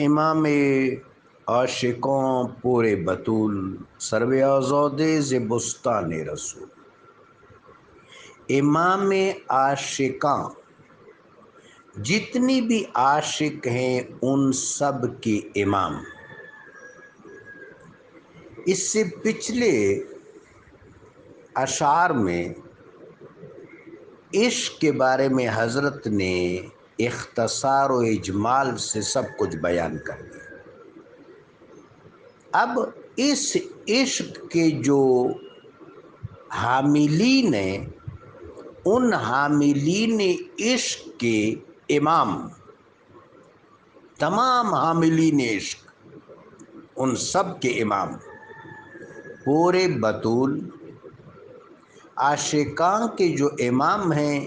امام عاشقوں پورے بطول سرو آزاد بستان رسول، امام عاشقاں جتنی بھی عاشق ہیں ان سب کے امام۔ اس سے پچھلے اشعار میں عشق کے بارے میں حضرت نے اختصار و اجمال سے سب کچھ بیان کر دیا۔ اب اس عشق کے جو حاملین ہیں ان حاملین عشق کے امام، تمام حاملین عشق ان سب کے امام پورے بطول عاشقاں کے جو امام ہیں،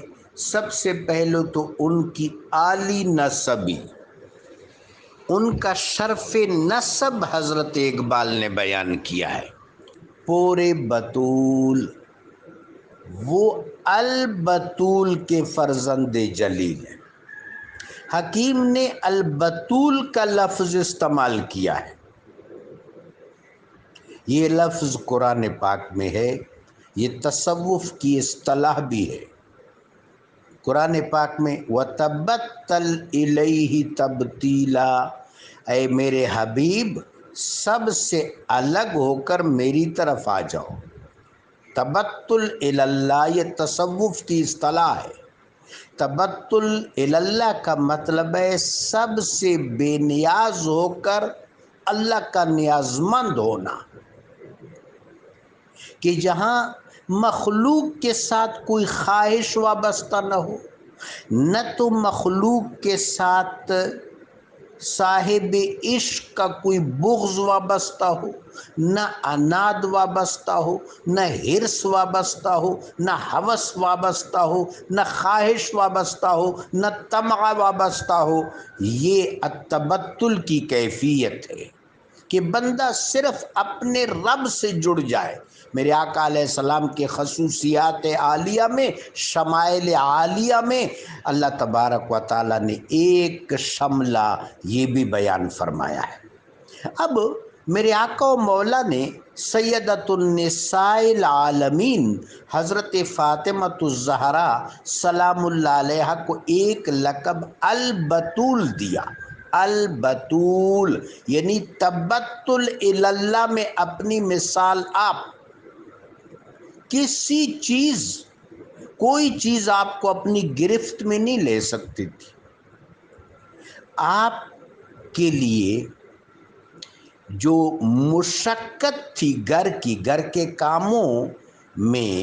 سب سے پہلے تو ان کی عالی نسبی، ان کا شرف نسب حضرت اقبال نے بیان کیا ہے۔ پورے بطول وہ البتول کے فرزند جلیل ہیں۔ حکیم نے البتول کا لفظ استعمال کیا ہے، یہ لفظ قرآن پاک میں ہے، یہ تصوف کی اصطلاح بھی ہے۔ قرآن پاک میں وَتَبَتَّلْ إِلَيْهِ تَبْتِيلًا، اے میرے حبیب سب سے الگ ہو کر میری طرف آ جاؤ۔ تبتل اللہ یہ تصوف کی اصطلاح ہے۔ تبتل اللہ کا مطلب ہے سب سے بے نیاز ہو کر اللہ کا نیازمند ہونا، کہ جہاں مخلوق کے ساتھ کوئی خواہش وابستہ نہ ہو، نہ تو مخلوق کے ساتھ صاحب عشق کا کوئی بغض وابستہ ہو، نہ عناد وابستہ ہو، نہ حرص وابستہ ہو، نہ ہوس وابستہ ہو، نہ خواہش وابستہ ہو، نہ طمع وابستہ ہو۔ یہ التبتل کی کیفیت ہے کہ بندہ صرف اپنے رب سے جڑ جائے۔ میرے آقا علیہ السلام کے خصوصیات عالیہ میں، شمائل عالیہ میں اللہ تبارک و تعالیٰ نے ایک شملہ یہ بھی بیان فرمایا ہے۔ اب میرے آقا و مولا نے سیدۃ النساء العالمین حضرت فاطمۃ الزہرا سلام اللہ علیہا کو ایک لقب البتول دیا۔ البتول یعنی تبتل اللہ میں اپنی مثال آپ کسی چیز، کوئی چیز آپ کو اپنی گرفت میں نہیں لے سکتی تھی۔ آپ کے لیے جو مشقت تھی گھر کے کاموں میں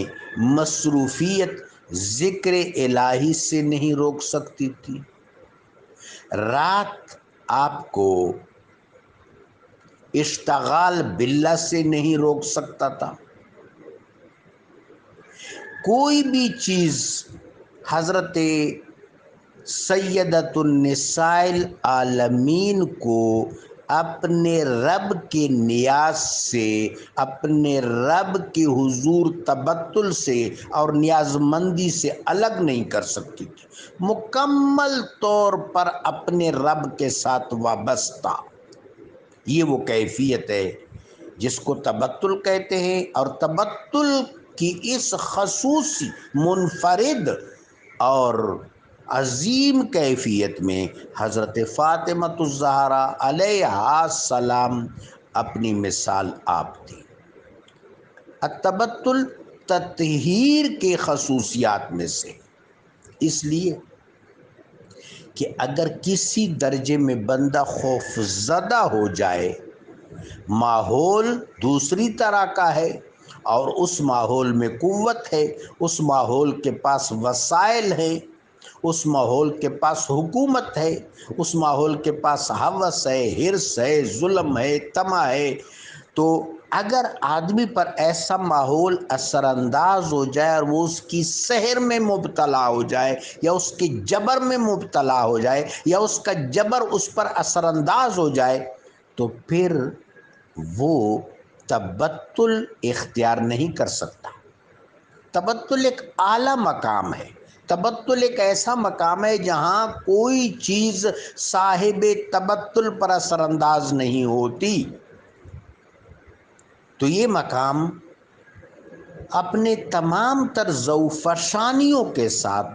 مصروفیت ذکر الہی سے نہیں روک سکتی تھی، رات آپ کو اشتغال باللہ سے نہیں روک سکتا تھا، کوئی بھی چیز حضرت سیدۃ النساء العالمین کو اپنے رب کے نیاز سے، اپنے رب کے حضور تبتل سے اور نیاز مندی سے الگ نہیں کر سکتی تھی، مکمل طور پر اپنے رب کے ساتھ وابستہ۔ یہ وہ کیفیت ہے جس کو تبتل کہتے ہیں، اور تبتل کی اس خصوصی منفرد اور عظیم کیفیت میں حضرت فاطمۃ الزہرا علیہ السلام اپنی مثال آپ تھی۔ التبتل تطہیر کے خصوصیات میں سے، اس لیے کہ اگر کسی درجے میں بندہ خوف زدہ ہو جائے، ماحول دوسری طرح کا ہے اور اس ماحول میں قوت ہے، اس ماحول کے پاس وسائل ہیں، اس ماحول کے پاس حکومت ہے، اس ماحول کے پاس ہوس ہے، حرص ہے، ظلم ہے، طمع ہے۔ تو اگر آدمی پر ایسا ماحول اثر انداز ہو جائے اور وہ اس کی سحر میں مبتلا ہو جائے یا اس کے جبر میں مبتلا ہو جائے یا اس کا جبر اس پر اثر انداز ہو جائے، تو پھر وہ تبتل اختیار نہیں کر سکتا۔ تبتل ایک اعلیٰ مقام ہے، تبتل ایک ایسا مقام ہے جہاں کوئی چیز صاحب تبتل پر اثر انداز نہیں ہوتی۔ تو یہ مقام اپنے تمام تر ذوفشانیوں کے ساتھ،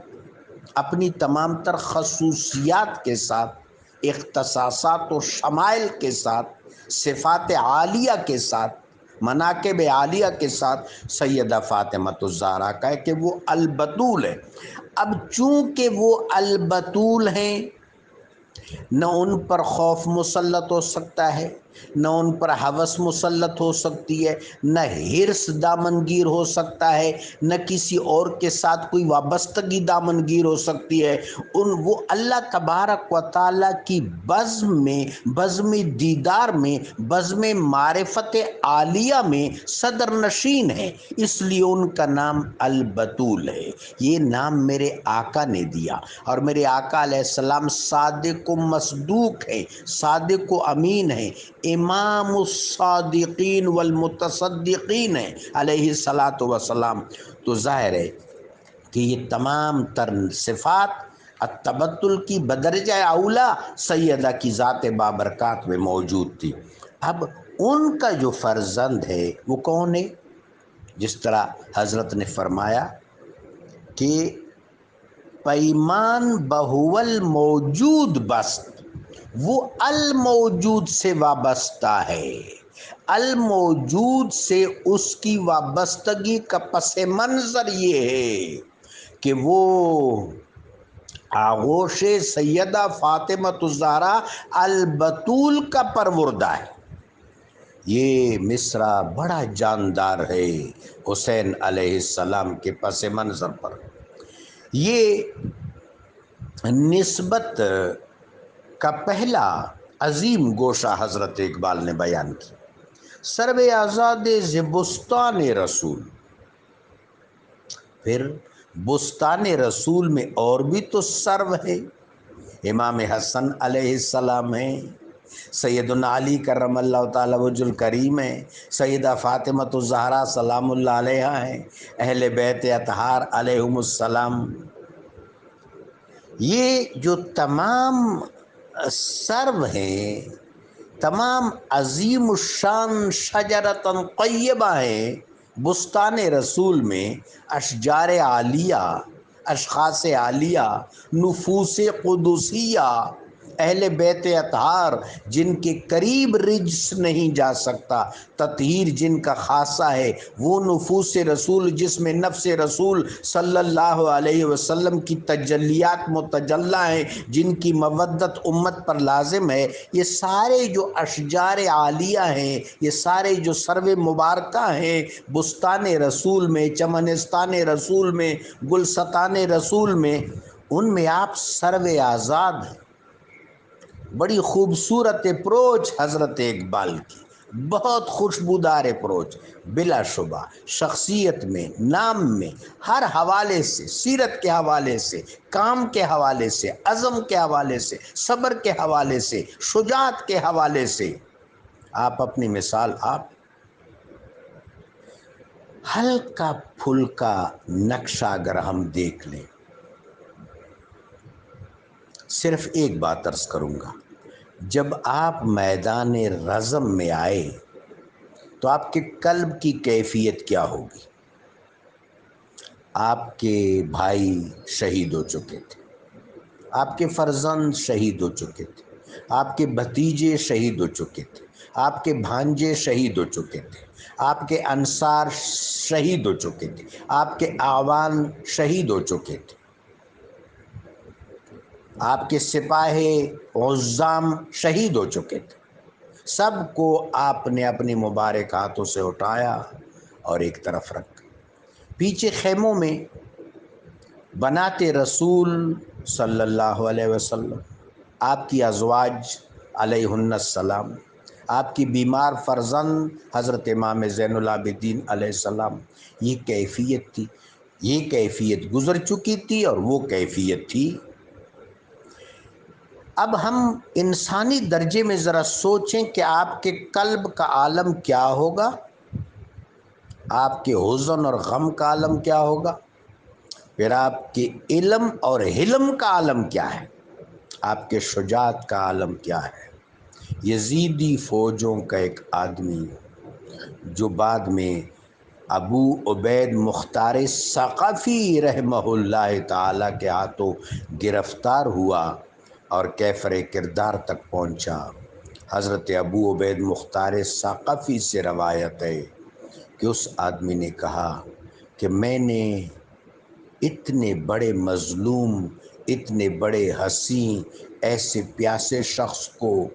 اپنی تمام تر خصوصیات کے ساتھ، اختصاصات و شمائل کے ساتھ، صفات عالیہ کے ساتھ، مناقب عالیہ کے ساتھ سیدہ فاطمۃ الزہرا کا ہے کہ وہ البتول ہے۔ اب چونکہ وہ البتول ہیں، نہ ان پر خوف مسلط ہو سکتا ہے، نہ ان پر ہوس مسلط ہو سکتی ہے، نہ حرص دامنگیر ہو سکتا ہے، نہ کسی اور کے ساتھ کوئی وابستگی دامنگیر ہو سکتی ہے۔ وہ اللہ تبارک و تعالیٰ کی بزم میں، بزم دیدار میں، بزم معرفت عالیہ میں صدر نشین ہے، اس لیے ان کا نام البتول ہے۔ یہ نام میرے آقا نے دیا، اور میرے آقا علیہ السلام صادق و مصدوق ہیں، صادق و امین ہیں، امام الصادقین والمتصدقین ہیں علیہ الصلاۃ والسلام۔ تو ظاہر ہے کہ یہ تمام تر صفات التبتل کی بدرجہ اولا سیدہ کی ذات بابرکات میں موجود تھی۔ اب ان کا جو فرزند ہے وہ کون ہے؟ جس طرح حضرت نے فرمایا کہ پیمان بہول موجود بست، وہ الموجود سے وابستہ ہے۔ الموجود سے اس کی وابستگی کا پس منظر یہ ہے کہ وہ آغوش سیدہ فاطمۃ الزہرا البتول کا پروردہ ہے۔ یہ مصرع بڑا جاندار ہے حسین علیہ السلام کے پس منظر پر۔ یہ نسبت کا پہلا عظیم گوشہ حضرت اقبال نے بیان کی۔ سرو آزاد ز بستان رسول، پھر بستان رسول میں اور بھی تو سرو ہے، امام حسن علیہ السلام ہیں، سیدنا علی کرم اللہ تعالی وجہ الکریم ہیں، سیدہ فاطمۃ الزہرا سلام اللہ علیہا ہیں، اہل بیت اطہار علیہم السلام۔ یہ جو تمام سرو ہیں، تمام عظیم الشان شجرۃ طیبہ ہیں بستان رسول میں، اشجار عالیہ، اشخاص عالیہ، نفوس قدسیہ، اہل بیت اطہار جن کے قریب رجس نہیں جا سکتا، تطہیر جن کا خاصہ ہے، وہ نفوس رسول جس میں نفس رسول صلی اللہ علیہ وسلم کی تجلیات متجلہ ہیں، جن کی مودت امت پر لازم ہے۔ یہ سارے جو اشجار عالیہ ہیں، یہ سارے جو سرو مبارکہ ہیں بستان رسول میں، چمنستان رسول میں، گلستان رسول میں، ان میں آپ سرو آزاد ہیں۔ بڑی خوبصورت اپروچ حضرت اقبال کی، بہت خوشبودار اپروچ، بلا شبہ شخصیت میں، نام میں، ہر حوالے سے، سیرت کے حوالے سے، کام کے حوالے سے، عزم کے حوالے سے، صبر کے حوالے سے، شجاعت کے حوالے سے آپ اپنی مثال آپ ہلکا پھلکا نقشہ اگر ہم دیکھ لیں، صرف ایک بات عرض کروں گا، جب آپ میدان رزم میں آئے تو آپ کے قلب کی کیفیت کیا ہوگی؟ آپ کے بھائی شہید ہو چکے تھے، آپ کے فرزند شہید ہو چکے تھے، آپ کے بھتیجے شہید ہو چکے تھے، آپ کے بھانجے شہید ہو چکے تھے، آپ کے انصار شہید ہو چکے تھے، آپ کے اعوان شہید ہو چکے تھے، آپ کے سپاہ عظام شہید ہو چکے تھے۔ سب کو آپ نے اپنی مبارک ہاتھوں سے اٹھایا اور ایک طرف رکھا۔ پیچھے خیموں میں بنات رسول صلی اللہ علیہ وسلم، آپ کی ازواج علیہن السلام، آپ کی بیمار فرزند حضرت امام زین العابدین علیہ السلام، یہ کیفیت تھی، یہ کیفیت گزر چکی تھی اور وہ کیفیت تھی۔ اب ہم انسانی درجے میں ذرا سوچیں کہ آپ کے قلب کا عالم کیا ہوگا، آپ کے حزن اور غم کا عالم کیا ہوگا، پھر آپ کے علم اور حلم کا عالم کیا ہے، آپ کے شجاعت کا عالم کیا ہے۔ یزیدی فوجوں کا ایک آدمی جو بعد میں ابو عبید مختار ثقفی رحمہ اللہ تعالی کے ہاتھوں گرفتار ہوا اور کیفر کردار تک پہنچا، حضرت ابو عبید مختار ثقفی سے روایت ہے کہ اس آدمی نے کہا کہ میں نے اتنے بڑے مظلوم، اتنے بڑے حسین، ایسے پیاسے شخص کو،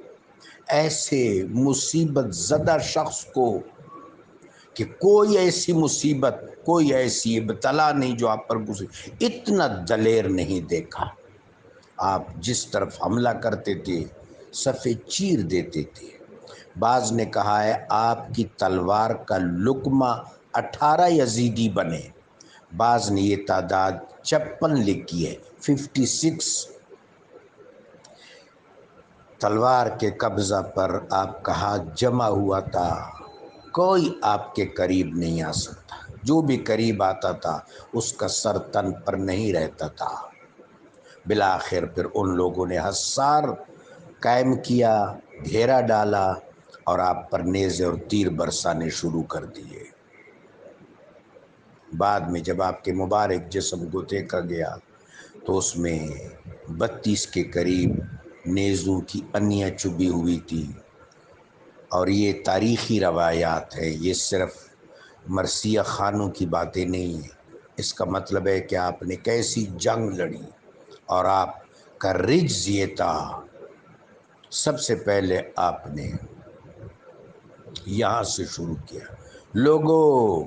ایسے مصیبت زدہ شخص کو کہ کوئی ایسی مصیبت، کوئی ایسی ابتلا نہیں جو آپ پر گزری، اتنا دلیر نہیں دیکھا۔ آپ جس طرف حملہ کرتے تھے صفے چیر دیتے تھے۔ بعض نے کہا ہے آپ کی تلوار کا لقمہ 18 یزیدی بنے، بعض نے یہ تعداد 56 لکھی ہے، 56 تلوار کے قبضہ پر آپ کا ہاتھ جمع ہوا تھا، کوئی آپ کے قریب نہیں آ سکتا، جو بھی قریب آتا تھا اس کا سر تن پر نہیں رہتا تھا۔ بالآخر پھر ان لوگوں نے حصار قائم کیا، گھیرا ڈالا اور آپ پر نیزے اور تیر برسانے شروع کر دیے۔ بعد میں جب آپ کے مبارک جسم کو دیکھا گیا تو اس میں 32 کے قریب نیزوں کی انیاں چبھی ہوئی تھی، اور یہ تاریخی روایات ہے، یہ صرف مرثیہ خانوں کی باتیں نہیں ہیں۔ اس کا مطلب ہے کہ آپ نے کیسی جنگ لڑی، اور آپ کا رجز یہ تھا، سب سے پہلے آپ نے یہاں سے شروع کیا، لوگوں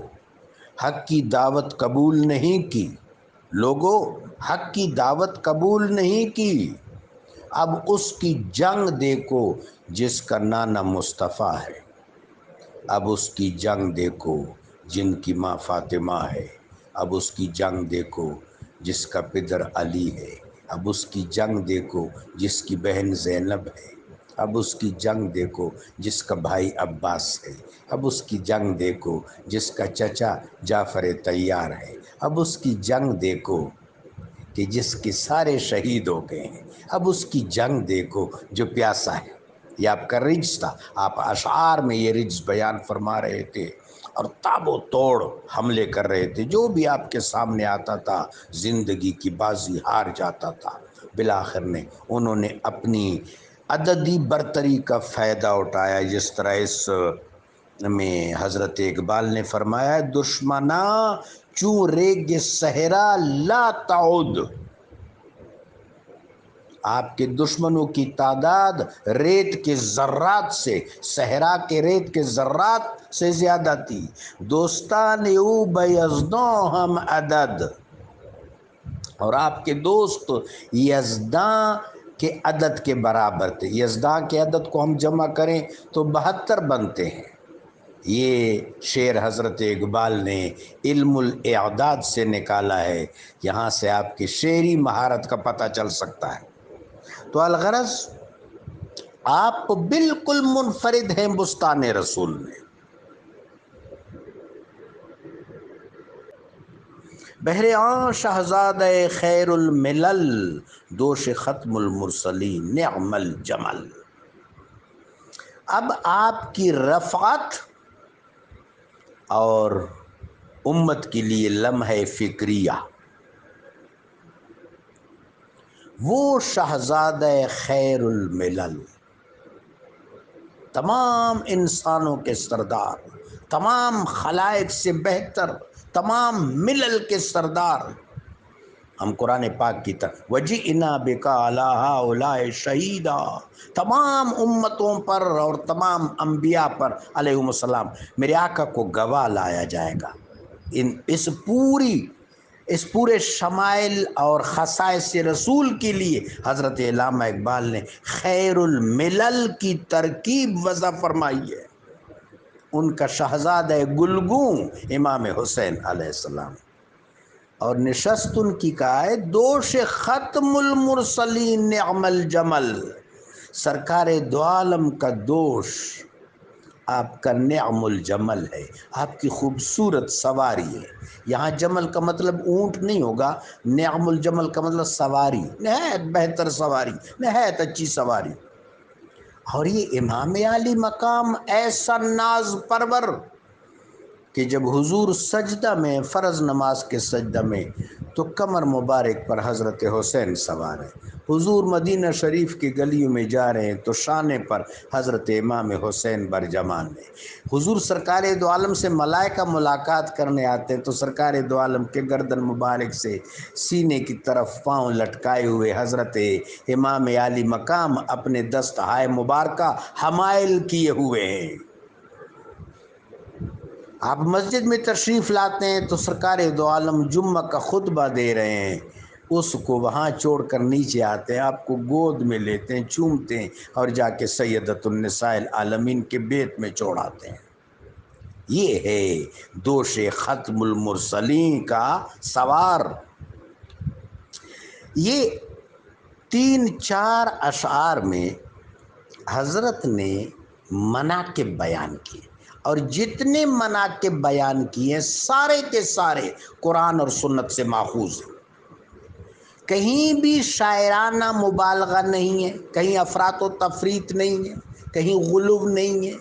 حق کی دعوت قبول نہیں کی، لوگوں حق کی دعوت قبول نہیں کی، اب اس کی جنگ دیکھو جس کا نانا مصطفیٰ ہے، اب اس کی جنگ دیکھو جن کی ماں فاطمہ ہے، اب اس کی جنگ دیکھو جس کا پدر علی ہے، اب اس کی جنگ دیکھو جس کی بہن زینب ہے، اب اس کی جنگ دیکھو جس کا بھائی عباس ہے، اب اس کی جنگ دیکھو جس کا چچا جعفر طیار ہے، اب اس کی جنگ دیکھو کہ جس کے سارے شہید ہو گئے ہیں، اب اس کی جنگ دیکھو جو پیاسا ہے۔ یہ آپ کا رجز تھا، آپ اشعار میں یہ رجز بیان فرما رہے تھے اور تاب و توڑ حملے کر رہے تھے، جو بھی آپ کے سامنے آتا تھا زندگی کی بازی ہار جاتا تھا۔ بالآخر نے انہوں نے اپنی عددی برتری کا فائدہ اٹھایا، جس طرح اس میں حضرت اقبال نے فرمایا، دشمنا چوں ریگ صحرا لا تعود، آپ کے دشمنوں کی تعداد ریت کے ذرات سے، صحرا کے ریت کے ذرات سے زیادہ تھی، دوستان او بیزداں ہم عدد، اور آپ کے دوست یزداں کے عدد کے برابر تھے۔ یزداں کے عدد کو ہم جمع کریں تو 72 بنتے ہیں۔ یہ شعر حضرت اقبال نے علم الاعداد سے نکالا ہے، یہاں سے آپ کی شعری مہارت کا پتہ چل سکتا ہے۔ تو الغرض آپ بالکل منفرد ہیں بستان رسول میں۔ بہر شہزادہ خیر الملل، دوش ختم المرسلین نعم الجمل۔ اب آپ کی رفعت اور امت کے لیے لمحہ فکریہ، وہ شہزادہ خیر الملل، تمام انسانوں کے سردار، تمام خلائق سے بہتر، تمام ملل کے سردار، ہم قرآن پاک کی طرف وَجِئْنَا بِكَ عَلَىٰ هَٰؤُلَاءِ شَهِيدًا، تمام امتوں پر اور تمام انبیاء پر علیہم السلام میرے آقا کو گواہ لایا جائے گا، اس اس پورے شمائل اور خصائص رسول کے لیے حضرت علامہ اقبال نے خیر الملل کی ترکیب وضع فرمائی ہے۔ ان کا شہزادہ گلگوں امام حسین علیہ السلام، اور نشست ان کی کہا ہے دوش ختم المرسلین نعم الجمل، سرکار دو عالم کا دوش آپ کا نعم الجمل ہے، آپ کی خوبصورت سواری ہے۔ یہاں جمل کا مطلب اونٹ نہیں ہوگا، نعم الجمل کا مطلب سواری، نہایت بہتر سواری، نہایت اچھی سواری۔ اور یہ امام عالی مقام ایسا ناز پرور کہ جب حضور سجدہ میں، فرض نماز کے سجدہ میں، تو کمر مبارک پر حضرت حسین سوار ہے۔ حضور مدینہ شریف کی گلیوں میں جا رہے ہیں تو شانے پر حضرت امام حسین برجمان ہے۔ حضور سرکار دو عالم سے ملائکہ ملاقات کرنے آتے ہیں تو سرکار دو عالم کے گردن مبارک سے سینے کی طرف پاؤں لٹکائے ہوئے حضرت امام عالی مقام اپنے دست ہائے مبارکہ حمائل کیے ہوئے ہیں۔ آپ مسجد میں تشریف لاتے ہیں تو سرکار دو عالم جمعہ کا خطبہ دے رہے ہیں، اس کو وہاں چھوڑ کر نیچے آتے ہیں، آپ کو گود میں لیتے ہیں، چومتے ہیں اور جا کے سیدۃ النساء العالمین کے بیت میں چھوڑاتے ہیں۔ یہ ہے دوش ختم المرسلین کا سوار۔ یہ 3-4 اشعار میں حضرت نے مناقب بیان کیے، اور جتنے مناقب بیان کیے سارے کے سارے قرآن اور سنت سے ماخوذ ہیں۔ کہیں بھی شاعرانہ مبالغہ نہیں ہے، کہیں افراط و تفریط نہیں ہے، کہیں غلو نہیں ہے،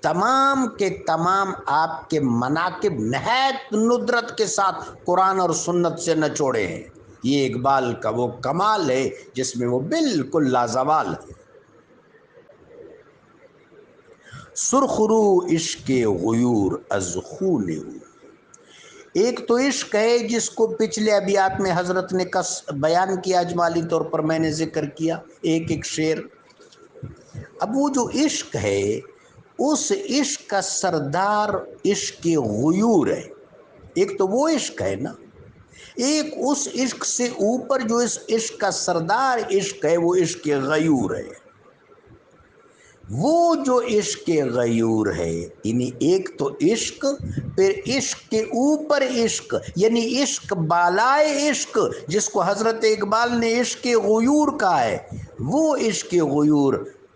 تمام کے تمام آپ کے مناقب نہایت ندرت کے ساتھ قرآن اور سنت سے نچوڑے ہیں۔ یہ اقبال کا وہ کمال ہے جس میں وہ بالکل لازوال ہے۔ سرخ رو عشق غیور از خون او، ایک تو عشق ہے جس کو پچھلے ابیات میں حضرت نے بیان کیا، اجمالی طور پر میں نے ذکر کیا ایک ایک شعر۔ اب وہ جو عشق ہے اس عشق کا سردار عشق غیور ہے۔ ایک تو وہ عشق ہے نا، ایک اس عشق سے اوپر جو اس عشق کا سردار عشق ہے وہ عشق غیور ہے۔ وہ جو عشق غیور ہے یعنی ایک تو عشق، پھر عشق کے اوپر عشق، یعنی عشق بالائے عشق جس کو حضرت اقبال نے عشق غیور کہا ہے، وہ عشق غیور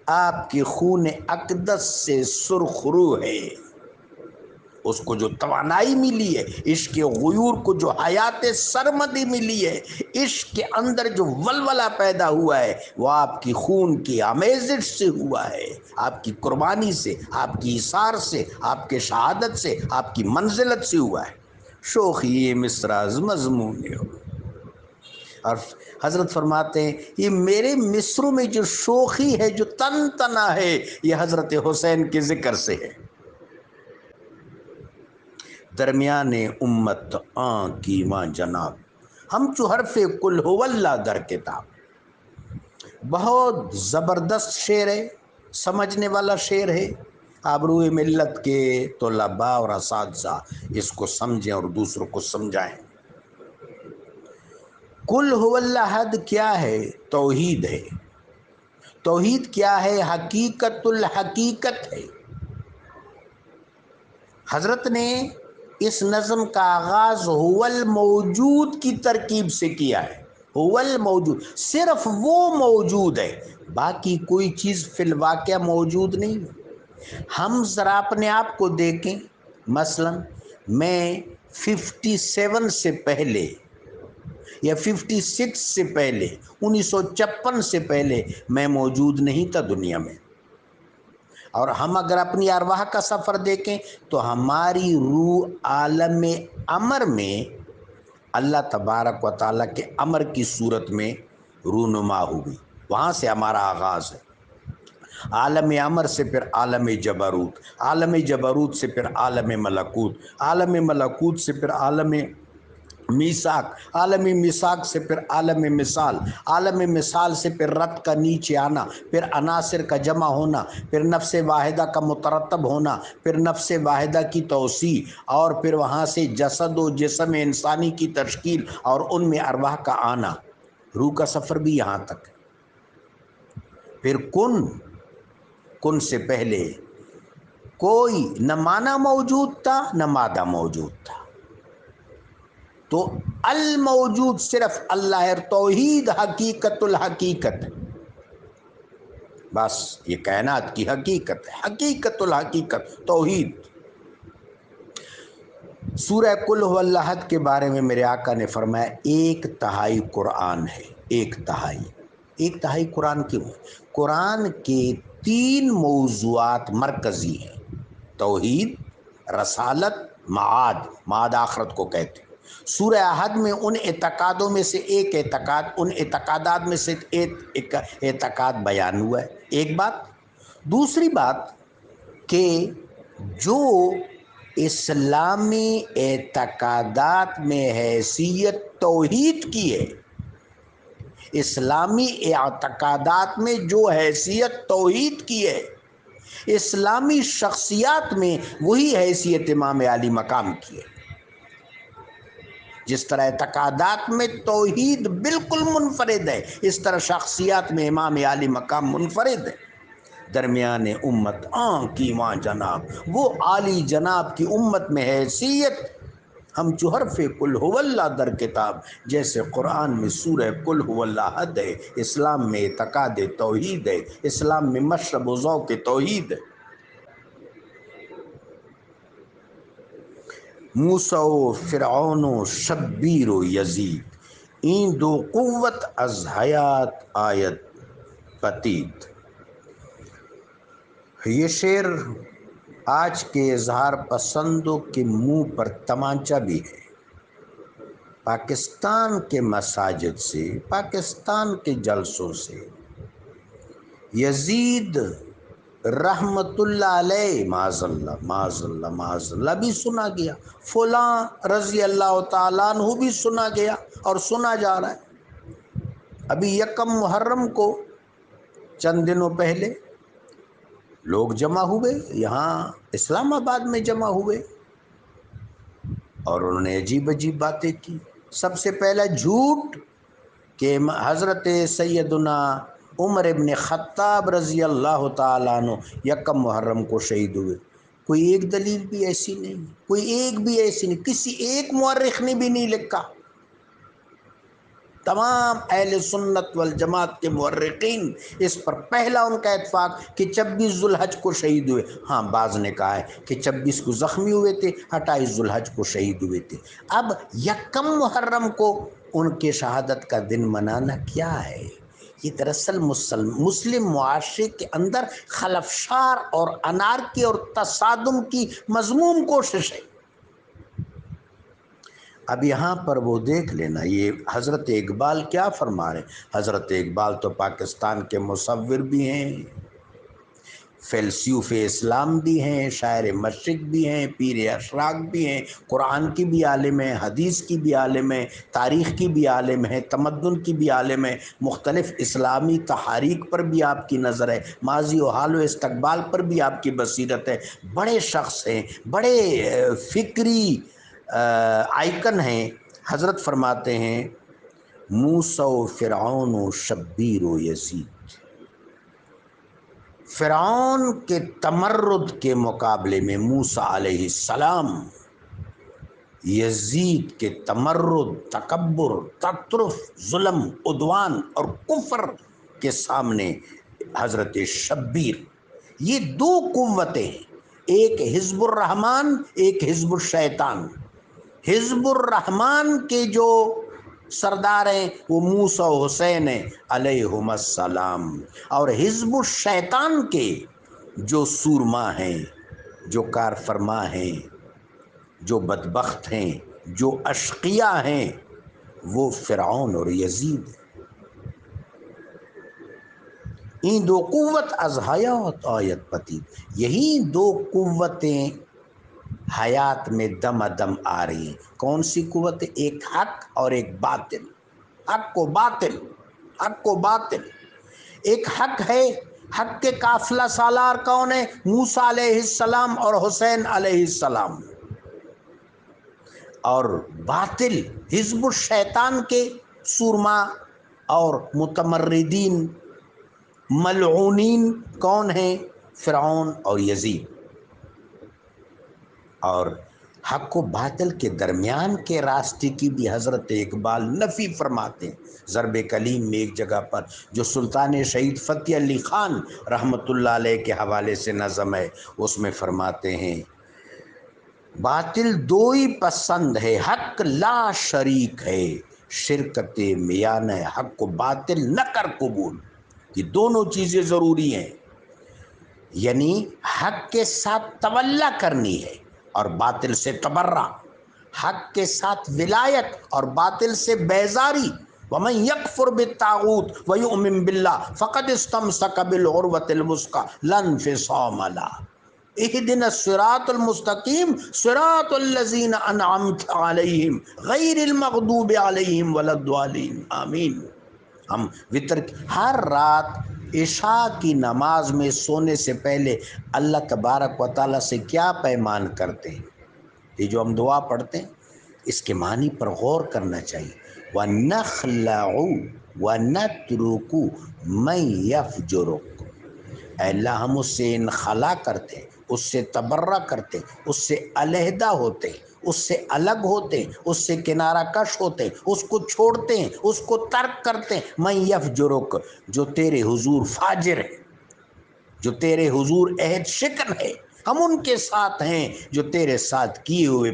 آپ کے خون اقدس سے سرخ رو ہے۔ اس کو جو توانائی ملی ہے، عشق غیور کو جو حیات سرمدی ملی ہے، عشق کے اندر جو ولولہ پیدا ہوا ہے وہ آپ کی خون کی آمیزش سے ہوا ہے، آپ کی قربانی سے، آپ کی ایثار سے، آپ کے شہادت سے، آپ کی منزلت سے ہوا ہے۔ شوخی مصراز مضمون ہو، اور حضرت فرماتے ہیں یہ میرے مصروں میں جو شوخی ہے، جو تن تنا ہے، یہ حضرت حسین کے ذکر سے ہے۔ درمیان امت آن کی ماں جناب، ہم چو حرف کل ہو اللہ در کتاب۔ بہت زبردست شعر ہے، سمجھنے والا شعر ہے۔ آبروئے ملت کے طلباء اور اساتذہ اس کو سمجھیں اور دوسروں کو سمجھائیں۔ کل ہو اللہ حد کیا ہے؟ توحید ہے۔ توحید کیا ہے؟ حقیقت الحقیقت ہے۔ حضرت نے اس نظم کا آغاز هو الموجود کی ترکیب سے کیا ہے۔ هو الموجود، صرف وہ موجود ہے، باقی کوئی چیز فی الواقع موجود نہیں ہے۔ ہم ذرا اپنے آپ کو دیکھیں، مثلا میں 57 سے پہلے یا 56 سے پہلے، 1956 سے پہلے میں موجود نہیں تھا دنیا میں۔ اور ہم اگر اپنی ارواح کا سفر دیکھیں تو ہماری روح عالم امر میں اللہ تبارک و تعالیٰ کے امر کی صورت میں رونما ہوئی، وہاں سے ہمارا آغاز ہے۔ عالم امر سے پھر عالم جبروت، عالم جبروت سے پھر عالم ملکوت، عالم ملکوت سے پھر عالم میثاق، عالمی میثاق سے پھر عالم مثال، عالم مثال سے پھر رت کا نیچے آنا، پھر عناصر کا جمع ہونا، پھر نفس واحدہ کا مترتب ہونا، پھر نفس واحدہ کی توسیع، اور پھر وہاں سے جسد و جسم انسانی کی تشکیل اور ان میں ارواح کا آنا، روح کا سفر بھی یہاں تک۔ پھر کن سے پہلے کوئی نہ معنی موجود تھا نہ مادہ موجود تھا، تو الموجود صرف اللہ ہے، توحید حقیقت الحقیقت، بس یہ کائنات کی حقیقت ہے، حقیقت الحقیقت توحید۔ سورہ قل هو اللہ احد کے بارے میں میرے آقا نے فرمایا 1/3 قرآن ہے، 1/3۔ 1/3 قرآن کیوں ہے؟ قرآن کے 3 موضوعات مرکزی ہیں: توحید، رسالت، معاد آخرت کو کہتے ہیں۔ سورہ احد میں ان اعتقادوں میں سے ایک اعتقاد، ان اعتقادات میں سے ایک اعتقاد بیان ہوا ہے، ایک بات۔ دوسری بات کہ جو اسلامی اعتقادات میں حیثیت توحید کی ہے، اسلامی اعتقادات میں جو حیثیت توحید کی ہے، اسلامی شخصیات میں وہی حیثیت امام علی مقام کی ہے۔ جس طرح اعتقادات میں توحید بالکل منفرد ہے، اس طرح شخصیات میں امام علی مقام منفرد ہے۔ درمیان امت کی ماں جناب، وہ عالی جناب کی امت میں حیثیت ہم چو حرف قل هو اللہ در کتاب، جیسے قرآن میں سورہ قل هو اللہ احد ہے، اسلام میں اعتقاد توحید ہے، اسلام میں مشرب و ذوق توحید ہے۔ موسیٰ و فرعون و شبیر و یزید، این دو قوت از حیات آیت پتید۔ یہ شعر آج کے اظہار پسندوں کے منہ پر تمانچہ بھی ہے۔ پاکستان کے مساجد سے، پاکستان کے جلسوں سے یزید رحمت اللہ علیہ معاذ اللہ معاذ اللہ معاذ اللہ بھی سنا گیا، فلاں رضی اللہ تعالیٰ عنہ بھی سنا گیا اور سنا جا رہا ہے۔ ابھی 1 محرم کو چند دنوں پہلے لوگ جمع ہوئے، یہاں اسلام آباد میں جمع ہوئے، اور انہوں نے عجیب عجیب باتیں کی۔ سب سے پہلا جھوٹ کہ حضرت سیدنا عمر ابن خطاب رضی اللہ تعالیٰ عنہ 1 محرم کو شہید ہوئے۔ کوئی ایک دلیل بھی ایسی نہیں، کوئی ایک بھی ایسی نہیں، کسی ایک مورخ نے بھی نہیں لکھا۔ تمام اہل سنت والجماعت کے مورخین اس پر پہلا ان کا اتفاق کہ 26 ذوالحج کو شہید ہوئے۔ ہاں بعض نے کہا ہے کہ 26 کو زخمی ہوئے تھے، 28 ذوالحج کو شہید ہوئے تھے۔ اب 1 محرم کو ان کے شہادت کا دن منانا کیا ہے؟ یہ دراصل مسلم معاشرے کے اندر خلفشار اور انارکی اور تصادم کی مذموم کوشش ہے۔ اب یہاں پر وہ دیکھ لینا، یہ حضرت اقبال کیا فرما رہے ہیں۔ حضرت اقبال تو پاکستان کے مصور بھی ہیں، فیلسوف اسلام بھی ہیں، شاعر مشرق بھی ہیں، پیر اشراق بھی ہیں، قرآن کی بھی عالم ہیں، حدیث کی بھی عالم ہیں، تاریخ کی بھی عالم ہیں، تمدن کی بھی عالم ہیں، مختلف اسلامی تحاریک پر بھی آپ کی نظر ہے، ماضی و حال و استقبال پر بھی آپ کی بصیرت ہے۔ بڑے شخص ہیں، بڑے فکری آئیکن ہیں۔ حضرت فرماتے ہیں موسیٰ و فرعون و شبیر و یزید، فرعون کے تمرد کے مقابلے میں موسیٰ علیہ السلام، یزید کے تمرد، تکبر، تطرف، ظلم، عدوان اور کفر کے سامنے حضرت شبیر۔ یہ 2 قوتیں ہیں، ایک حزب الرحمن، ایک حزب الشیطان۔ حزب الرحمن کے جو سردار ہیں وہ موسیٰ و حسین ہیں علیہم السلام، اور حزب الشیطان کے جو سورما ہیں، جو کار فرما ہیں، جو بدبخت ہیں، جو اشقیاء ہیں، وہ فرعون اور یزید ہیں۔ این 2 قوت از حیات آیت پتید، یہی 2 قوتیں حیات میں دم دم آ رہی ہیں۔ کون سی قوت؟ ایک حق اور ایک باطل، حق و باطل، حق و باطل۔ ایک حق ہے، حق کے قافلہ سالار کون ہے؟ موسیٰ علیہ السلام اور حسین علیہ السلام۔ اور باطل حزب الشیطان کے سورما اور متمردین ملعونین کون ہیں؟ فرعون اور یزید۔ اور حق و باطل کے درمیان کے راستے کی بھی حضرت اقبال نفی فرماتے ہیں۔ ضرب کلیم میں ایک جگہ پر جو سلطان شہید فتح علی خان رحمۃ اللہ علیہ کے حوالے سے نظم ہے، اس میں فرماتے ہیں باطل دو ہی پسند ہے، حق لا شریک ہے، شرکت میان حق و باطل نہ کر قبول۔ یہ دونوں چیزیں ضروری ہیں، یعنی حق کے ساتھ تولا کرنی ہے اور باطل سے تبرہ، حق کے ساتھ ولایت اور باطل سے بیزاری۔ وَمَن يَكْفُرْ بِالطَّاغُوتِ وَيُؤْمِن بِاللَّهِ فَقَدِ اسْتَمْسَكَ بِالْعُرْوَةِ الْوُثْقَىٰ لَا انفِصَامَ لَهَا اهْدِنَا الصِّرَاطَ الْمُسْتَقِيمَ صِرَاطَ الَّذِينَ أَنْعَمْتَ عَلَيْهِمْ غَيْرِ الْمَغْضُوبِ عَلَيْهِمْ وَلَا الضَّالِّينَ۔ آمین۔ ہم وتر ہر رات عشاء کی نماز میں سونے سے پہلے اللہ تبارک و تعالیٰ سے کیا پیمان کرتے ہیں؟ یہ جو ہم دعا پڑھتے ہیں اس کے معنی پر غور کرنا چاہیے۔ وَنَخْلَعُ وَنَتْرُكُ مَن يَفْجُرُكُ، اے اللہ ہم اس سے انخلا کرتے ہیں، اس سے تبرہ کرتے ہیں، اس سے علیحدہ ہوتے ہیں، اس سے الگ ہوتے ہیں، اس سے کنارہ کش ہوتے ہیں، اس کو چھوڑتے ہیں، اس کو ترک کرتے ہیں۔ من یفجرک، جو تیرے حضور فاجر ہے، جو تیرے حضور عہد شکن ہے، ہم ان کے ساتھ ہیں جو تیرے ساتھ کیے ہوئے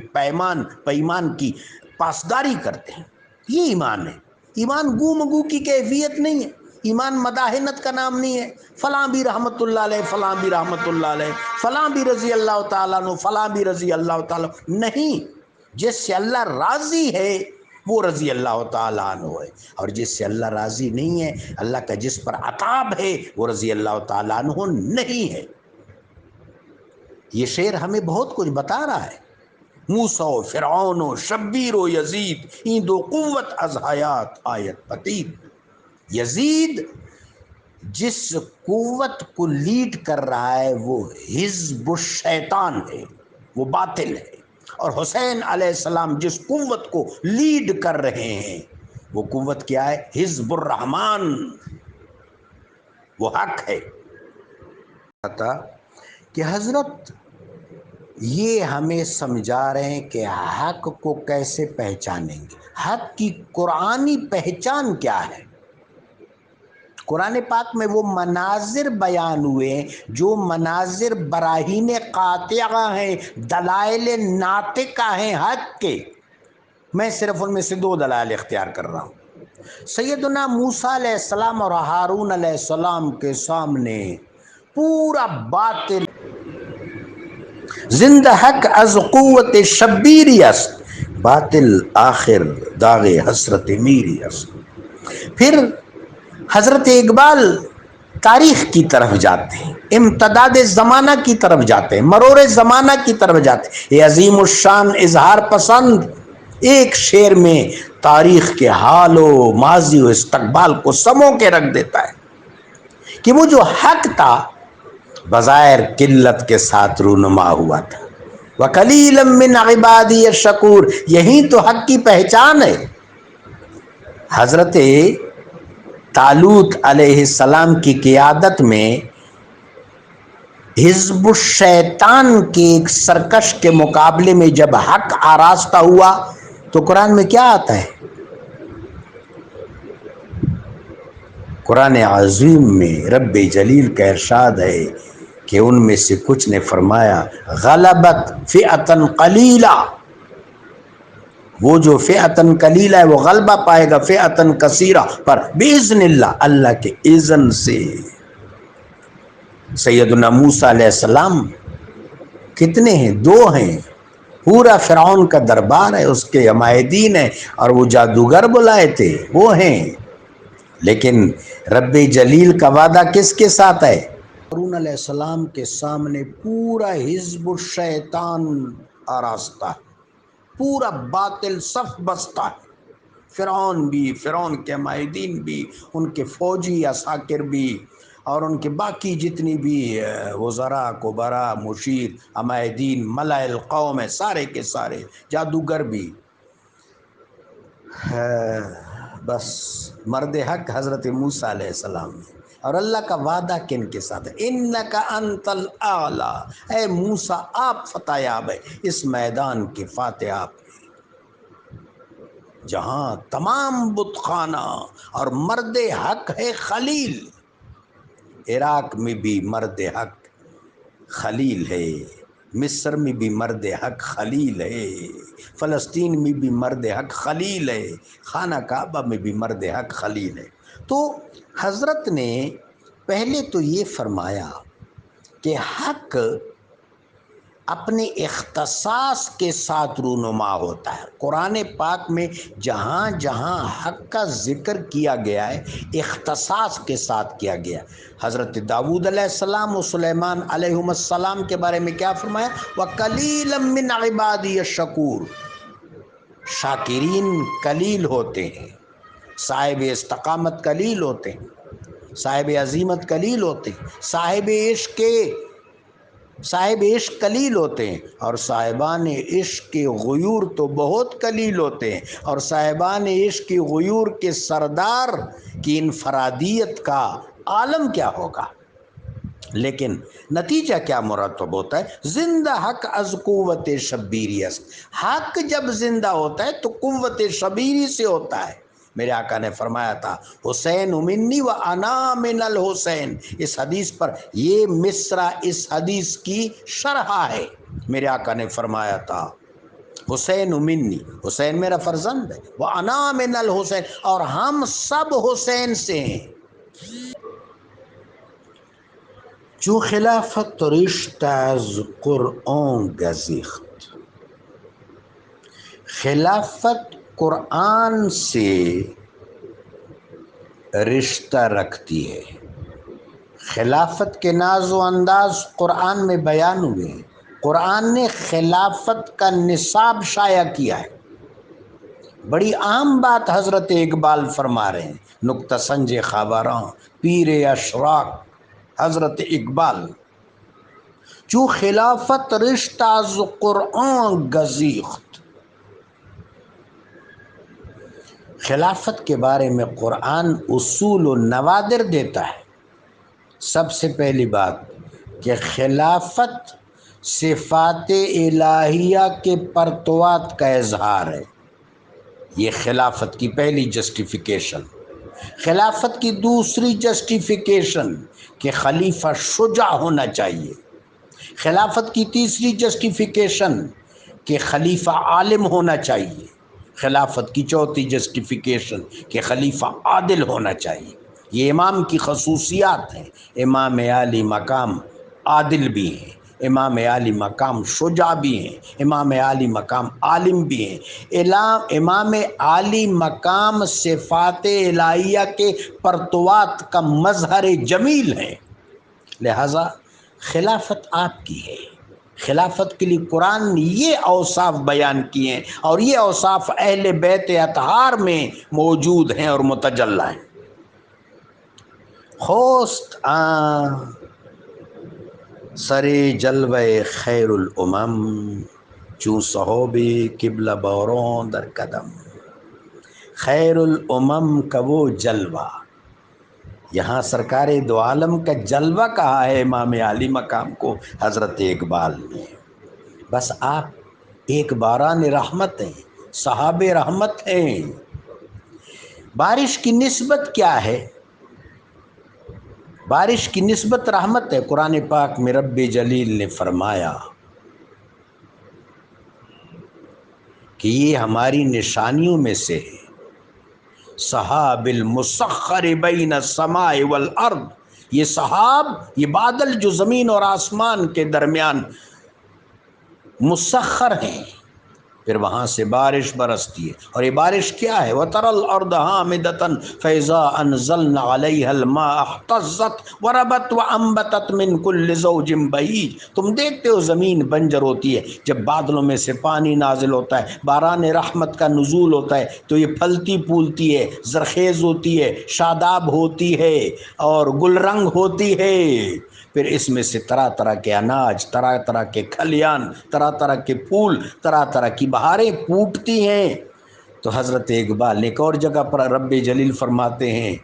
پیمان کی پاسداری کرتے ہیں۔ یہ ایمان ہے۔ ایمان گو مگو کی کیفیت نہیں ہے، ایمان مداحنت کا نام نہیں ہے، فلاں بھی رحمت اللہ علیہ، فلاں بھی رحمت اللہ علیہ، فلاں بھی رضی اللہ تعالیٰ عنہ، فلاں بھی رضی اللہ تعالیٰ عنہ۔ نہیں، جس سے اللہ راضی ہے وہ رضی اللہ تعالیٰ عنہ ہے، اور جس سے اللہ راضی نہیں ہے، اللہ کا جس پر عتاب ہے، وہ رضی اللہ تعالیٰ عنہ نہیں ہے۔ یہ شعر ہمیں بہت کچھ بتا رہا ہے۔ موسیٰ و فرعون و شبیر و یزید، این دو قوت از حیات آیت پتید۔ یزید جس قوت کو لیڈ کر رہا ہے وہ حزب الشیطان ہے، وہ باطل ہے، اور حسین علیہ السلام جس قوت کو لیڈ کر رہے ہیں وہ قوت کیا ہے؟ حزب الرحمن، وہ حق ہے۔ کہ حضرت یہ ہمیں سمجھا رہے ہیں کہ حق کو کیسے پہچانیں گے، حق کی قرآنی پہچان کیا ہے۔ قرآن پاک میں وہ مناظر بیان ہوئے ہیں جو مناظر براہین قاطعہ ہیں، دلائل ناطقہ ہیں حق کے۔ میں صرف ان میں سے دو دلائل اختیار کر رہا ہوں۔ سیدنا موسیٰ علیہ السلام اور ہارون علیہ السلام کے سامنے پورا باطل زندہ حق از قوت شبیری است، باطل آخر داغ حسرت میری است۔ پھر حضرت اقبال تاریخ کی طرف جاتے ہیں، امتداد زمانہ کی طرف جاتے ہیں، مرور زمانہ کی طرف جاتے ہیں۔ یہ عظیم الشان اظہار پسند ایک شعر میں تاریخ کے حال و ماضی و استقبال کو سمو کے رکھ دیتا ہے کہ وہ جو حق تھا بظاہر قلت کے ساتھ رونما ہوا تھا۔ وَقَلِيلًا مِّنْ عِبَادِيَ الشَّكُورُ، یہی تو حق کی پہچان ہے۔ حضرت طالوت علیہ السلام کی قیادت میں حزب الشیطان کے ایک سرکش کے مقابلے میں جب حق آراستہ ہوا تو قرآن میں کیا آتا ہے؟ قرآن عظیم میں رب جلیل کا ارشاد ہے کہ ان میں سے کچھ نے فرمایا غلبت فئتن قلیلہ، وہ جو فئتن قلیلہ ہے وہ غلبہ پائے گا فئتن کثیرہ پر باذن اللہ، اللہ کے اذن سے۔ سیدنا موسیٰ علیہ السلام کتنے ہیں؟ دو ہیں۔ پورا فرعون کا دربار ہے، اس کے عمائدین ہیں، اور وہ جادوگر بلائے تھے وہ ہیں، لیکن رب جلیل کا وعدہ کس کے ساتھ ہے؟ ہارون علیہ السلام کے سامنے پورا حزب الشیطان آراستہ ہے، پورا باطل صف بستہ ہے، فرعون بھی، فرعون کے معاہدین بھی، ان کے فوجی عساکر بھی، اور ان کے باقی جتنی بھی وزراء، کبراء، مشیر، عمائدین، ملأ القوم ہیں، سارے کے سارے، جادوگر بھی، بس مرد حق حضرت موسیٰ علیہ السلام نے۔ اور اللہ کا وعدہ کن کے ساتھ ہے؟ انک انت الاعلی، اے موسیٰ آپ فتح یاب ہے، اس میدان کے فاتح آپ ہیں جہاں تمام بت خانہ اور مرد حق ہے خلیل۔ عراق میں بھی مرد حق خلیل ہے، مصر میں بھی مرد حق خلیل ہے، فلسطین میں بھی مرد حق خلیل ہے، خانہ کعبہ میں بھی مرد حق خلیل ہے۔ تو حضرت نے پہلے تو یہ فرمایا کہ حق اپنے اختصاص کے ساتھ رونما ہوتا ہے۔ قرآن پاک میں جہاں جہاں حق کا ذکر کیا گیا ہے اختصاص کے ساتھ کیا گیا۔ حضرت داؤد علیہ السلام و سلیمان علیہ السلام کے بارے میں کیا فرمایا؟ وَقَلِيلًا مِّنْ عِبَادِيَ الشَّكُورُ، شاکرین قلیل ہوتے ہیں، صاحب استقامت قلیل ہوتے ہیں، صاحب عظیمت قلیل ہوتے ہیں، صاحب عشق قلیل ہوتے ہیں، اور صاحبان عشق کے غیور تو بہت قلیل ہوتے ہیں، اور صاحبان عشق کی غیور کے سردار کی انفرادیت کا عالم کیا ہوگا۔ لیکن نتیجہ کیا مرتب ہوتا ہے؟ زندہ حق از قوت شبیری است، حق جب زندہ ہوتا ہے تو قوت شبیری سے ہوتا ہے۔ میرے آقا نے فرمایا تھا حسین منی و انا من الحسین، اس حدیث پر یہ مصرع اس حدیث کی شرح ہے۔ میرے آقا نے فرمایا تھا حسین منی، حسین میرا فرزند ہے، وہ انا من الحسین، اور ہم سب حسین سے ہیں۔ چون خلافت رشته از قرآن گسیخت، خلافت قرآن سے رشتہ رکھتی ہے۔ خلافت کے ناز و انداز قرآن میں بیان ہوئے ہیں۔ قرآن نے خلافت کا نصاب شائع کیا ہے۔ بڑی عام بات حضرت اقبال فرما رہے ہیں، نکتہ سنج خاوراں پیر اشراق حضرت اقبال، چون خلافت رشتہ از قرآن گسیخت، خلافت کے بارے میں قرآن اصول و نوادر دیتا ہے۔ سب سے پہلی بات کہ خلافت صفات الہیہ کے پرتوات کا اظہار ہے، یہ خلافت کی پہلی جسٹیفیکیشن۔ خلافت کی دوسری جسٹیفیکیشن کہ خلیفہ شجاع ہونا چاہیے۔ خلافت کی تیسری جسٹیفیکیشن کہ خلیفہ عالم ہونا چاہیے۔ خلافت کی چوتھی جسٹیفیکیشن کہ خلیفہ عادل ہونا چاہیے۔ یہ امام کی خصوصیات ہیں۔ امام عالی مقام عادل بھی ہیں، امام عالی مقام شجاع بھی ہیں، امام عالی مقام عالم بھی ہیں۔ امام عالی مقام صفات الہیہ کے پرتوات کا مظہر جمیل ہیں، لہذا خلافت آپ کی ہے۔ خلافت کے لیے قرآن نے یہ اوصاف بیان کیے ہیں، اور یہ اوصاف اہل بیت اطہار میں موجود ہیں اور متجلی ہیں۔ خوست سر جلوہ خیر الامم، چون صحاب قبلہ بوروں در قدم، خیر الامم کا وہ جلوہ، یہاں سرکار دو عالم کا جلوہ کہا ہے امام عالی مقام کو حضرت اقبال نے۔ بس آپ ایک باران رحمت ہیں، صحاب رحمت ہیں۔ بارش کی نسبت کیا ہے؟ بارش کی نسبت رحمت ہے۔ قرآن پاک میں رب جلیل نے فرمایا کہ یہ ہماری نشانیوں میں سے ہے، سحاب المسخر بین السماء والارض، یہ سحاب، یہ بادل جو زمین اور آسمان کے درمیان مسخر ہیں، پھر وہاں سے بارش برستی ہے، اور یہ بارش کیا ہے؟ وَتَرَى الْأَرْضَ هَامِدَةً فَإِذَا أَنزَلْنَا عَلَيْهَا الْمَاءَ اهْتَزَّتْ وَرَبَتْ وَأَنبَتَتْ مِنْ كُلِّ زَوْجٍ بَهِيجٍ۔ تم دیکھتے ہو زمین بنجر ہوتی ہے، جب بادلوں میں سے پانی نازل ہوتا ہے، باران رحمت کا نزول ہوتا ہے، تو یہ پھلتی پھولتی ہے، زرخیز ہوتی ہے، شاداب ہوتی ہے اور گل رنگ ہوتی ہے۔ پھر اس میں سے طرح طرح کے اناج، طرح طرح کے کھلیان، طرح طرح کے پھول، طرح طرح کی بہاریں پھوٹتی ہیں۔ تو حضرت اقبال نے ایک اور جگہ پر رب جلیل فرماتے ہیں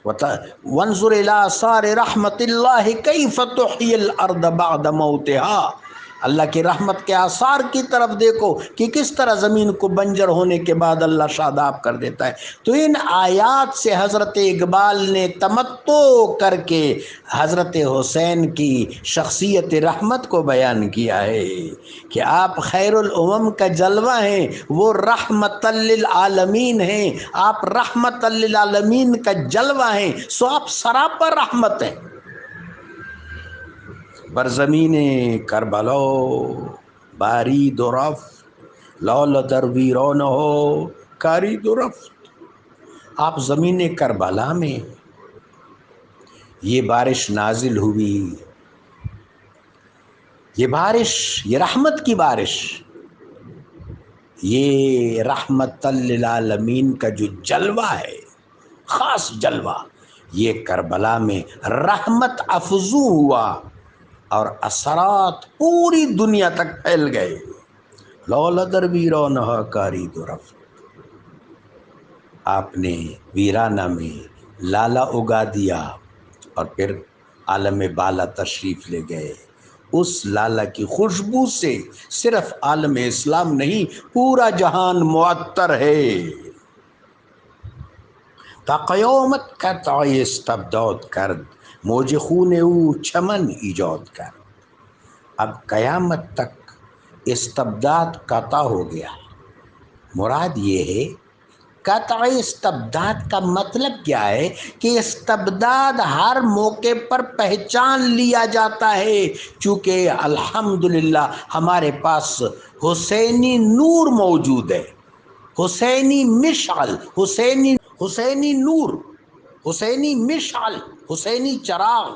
وَانظُرْ إِلَىٰ آثَارِ رَحْمَتِ اللَّهِ كَيْفَ تُحْيِي الْأَرْضَ بَعْدَ مَوْتِهَا۔ اللہ کی رحمت کے آثار کی طرف دیکھو کہ کس طرح زمین کو بنجر ہونے کے بعد اللہ شاداب کر دیتا ہے۔ تو ان آیات سے حضرت اقبال نے تمتع کر کے حضرت حسین کی شخصیت رحمت کو بیان کیا ہے کہ آپ خیر الامم کا جلوہ ہیں، وہ رحمت للعالمین ہیں، آپ رحمت للعالمین کا جلوہ ہیں، سو آپ سراپا رحمت ہیں۔ برزمین کربلا بارید و رفت لول در ویران ہو کارید و رفت۔ آپ زمین کربلا میں یہ بارش نازل ہوئی، یہ بارش، یہ رحمت کی بارش، یہ رحمت للعالمین کا جو جلوہ ہے، خاص جلوہ، یہ کربلا میں رحمت افزوں ہوا اور اثرات پوری دنیا تک پھیل گئے۔ لولا در ویرانہ کاری دو رفت، آپ نے ویرانہ میں لالا اگا دیا اور پھر عالم بالا تشریف لے گئے۔ اس لالا کی خوشبو سے صرف عالم اسلام نہیں، پورا جہان معطر ہے۔ تا قیامت قطع استبداد کرد موج خون او چمن ایجاد کرد۔ اب قیامت تک استبداد قطع ہو گیا۔ مراد یہ ہے قطع استبداد کا مطلب کیا ہے کہ استبداد ہر موقع پر پہچان لیا جاتا ہے، چونکہ الحمدللہ ہمارے پاس حسینی نور موجود ہے، حسینی مشعل، حسینی نور، حسینی مشعل، حسینی چراغ،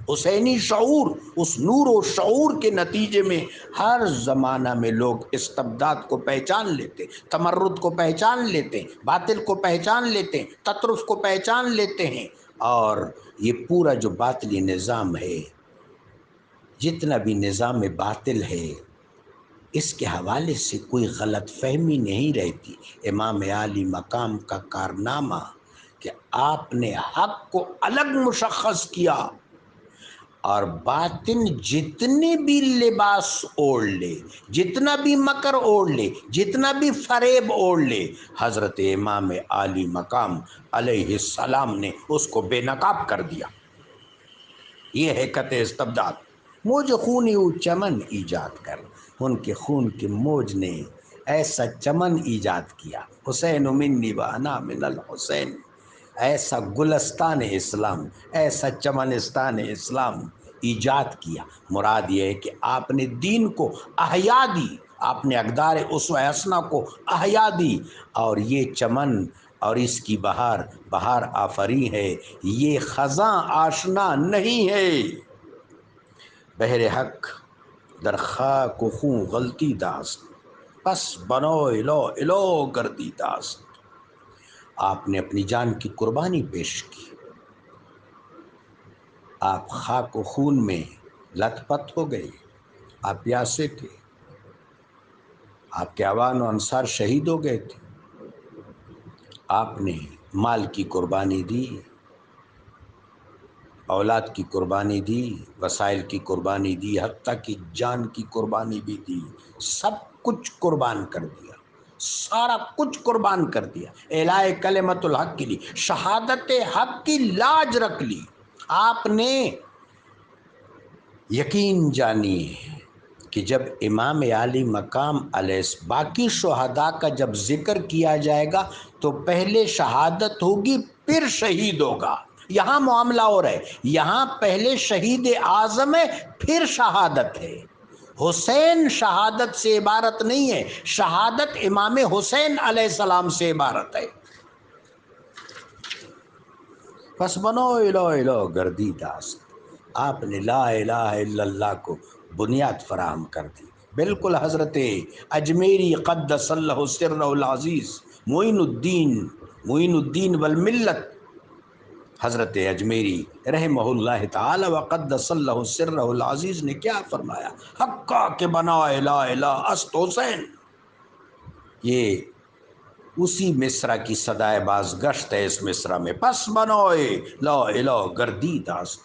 حسینی شعور۔ اس نور و شعور کے نتیجے میں ہر زمانہ میں لوگ استبداد کو پہچان لیتے، تمرد کو پہچان لیتے، باطل کو پہچان لیتے، تطرف کو پہچان لیتے ہیں، اور یہ پورا جو باطلی نظام ہے، جتنا بھی نظام باطل ہے، اس کے حوالے سے کوئی غلط فہمی نہیں رہتی۔ امام عالی مقام کا کارنامہ کہ آپ نے حق کو الگ مشخص کیا، اور باطن جتنے بھی لباس اوڑھ لے، جتنا بھی مکر اوڑھ لے، جتنا بھی فریب اوڑھ لے، حضرت امام عالی مقام علیہ السلام نے اس کو بے نقاب کر دیا۔ یہ ہے قطع استبداد۔ موج خون او چمن ایجاد کر، ان کے خون کے موج نے ایسا چمن ایجاد کیا، حسین منی و انا من الحسین، ایسا گلستان اسلام، ایسا چمنستان اسلام ایجاد کیا۔ مراد یہ ہے کہ آپ نے دین کو احیا دی، آپ نے اقدار اسوہ حسنہ کو احیا دی، اور یہ چمن اور اس کی بہار، بہار آفری ہے، یہ خزاں آشنا نہیں ہے۔ بہر حق در خاک و خون غلطی داست، پس بنو الو الو گردی داست۔ آپ نے اپنی جان کی قربانی پیش کی، آپ خاک و خون میں لت پت ہو گئے، آپ پیاسے تھے، آپ کے اعوان و انصار شہید ہو گئے تھے، آپ نے مال کی قربانی دی، اولاد کی قربانی دی، وسائل کی قربانی دی، حتیٰ کہ جان کی قربانی بھی دی، سب کچھ قربان کر دیا، سارا کچھ قربان کر دیا، اعلاء کلمت الحق کے لیے، شہادت حق کی لاج رکھ لی۔ آپ نے یقین جانیے کہ جب امام عالی مقام علیہ باقی شہداء کا جب ذکر کیا جائے گا تو پہلے شہادت ہوگی پھر شہید ہوگا۔ یہاں معاملہ ہو رہا ہے، یہاں پہلے شہید اعظم ہے پھر شہادت ہے۔ حسین شہادت سے عبارت نہیں ہے، شہادت امام حسین علیہ السلام سے عبارت ہے۔ پس بنو الو الو گردی داست، آپ نے لا الہ الا اللہ کو بنیاد فراہم کر دی۔ بالکل حضرت اجمیری قدس اللہ سرہ العزیز معین الدین والملت حضرت اجمیری رحمہ اللہ تعالی وقدس اللہ سرہ العزیز نے کیا فرمایا؟ حقا کہ بنا لا الہ است حسین، یہ اسی مصرع کی صدائے بازگشت ہے۔ اس مصرع میں پس بنوئے لا الہ گردی داست،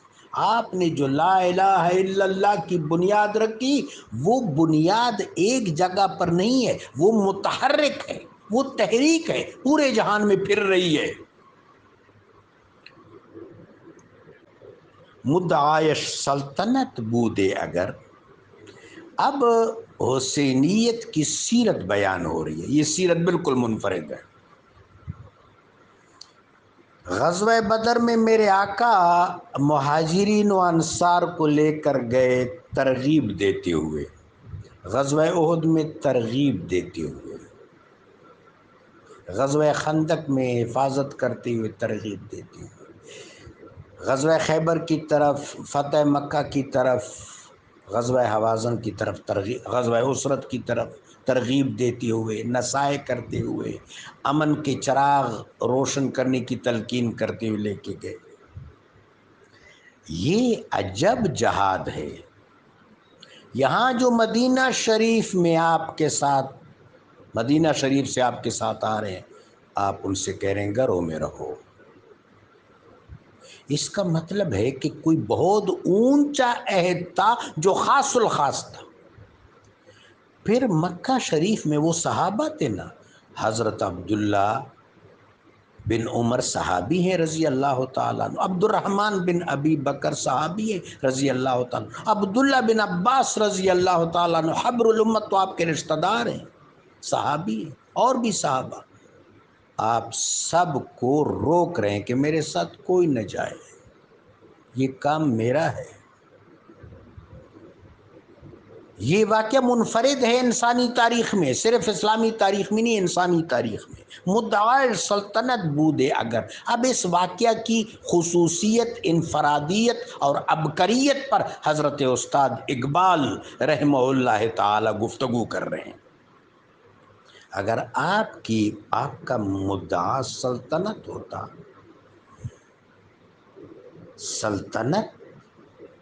آپ نے جو لا الہ الا اللہ کی بنیاد رکھی، وہ بنیاد ایک جگہ پر نہیں ہے، وہ متحرک ہے، وہ تحریک ہے، پورے جہان میں پھر رہی ہے۔ مدعایش سلطنت بودے اگر، اب حسینیت کی سیرت بیان ہو رہی ہے، یہ سیرت بالکل منفرد ہے۔ غزوہ بدر میں میرے آقا مہاجرین و انصار کو لے کر گئے ترغیب دیتے ہوئے، غزوہ احد میں ترغیب دیتے ہوئے، غزوہ خندق میں حفاظت کرتے ہوئے ترغیب دیتے ہوئے، غزوہ خیبر کی طرف، فتح مکہ کی طرف، غزوہ حوازن کی طرف ترغیب، غزوہ اسرت کی طرف ترغیب دیتے ہوئے، نصائح کرتے ہوئے، امن کے چراغ روشن کرنے کی تلقین کرتے ہوئے لے کے گئے۔ یہ عجب جہاد ہے۔ یہاں جو مدینہ شریف میں آپ کے ساتھ، مدینہ شریف سے آپ کے ساتھ آ رہے ہیں، آپ ان سے کہہ رہے ہیں گھروں میں رہو۔ اس کا مطلب ہے کہ کوئی بہت اونچا عہد تھا جو خاص الخاص تھا۔ پھر مکہ شریف میں وہ صحابہ تھے نا، حضرت عبداللہ بن عمر صحابی ہیں رضی اللہ تعالیٰ عنہ، عبد الرحمن بن ابی بکر صحابی ہیں رضی اللہ تعالیٰ عنہ، عبداللہ بن عباس رضی اللہ تعالیٰ عنہ، حبر الامت تو آپ کے رشتہ دار ہیں، صحابی ہیں، اور بھی صحابہ۔ آپ سب کو روک رہے ہیں کہ میرے ساتھ کوئی نہ جائے، یہ کام میرا ہے۔ یہ واقعہ منفرد ہے انسانی تاریخ میں، صرف اسلامی تاریخ میں نہیں، انسانی تاریخ میں۔ مدعا سلطنت بودے اگر، اب اس واقعہ کی خصوصیت، انفرادیت اور عبقریت پر حضرت استاد اقبال رحمہ اللہ تعالی گفتگو کر رہے ہیں۔ اگر آپ کا مدعا سلطنت ہوتا، سلطنت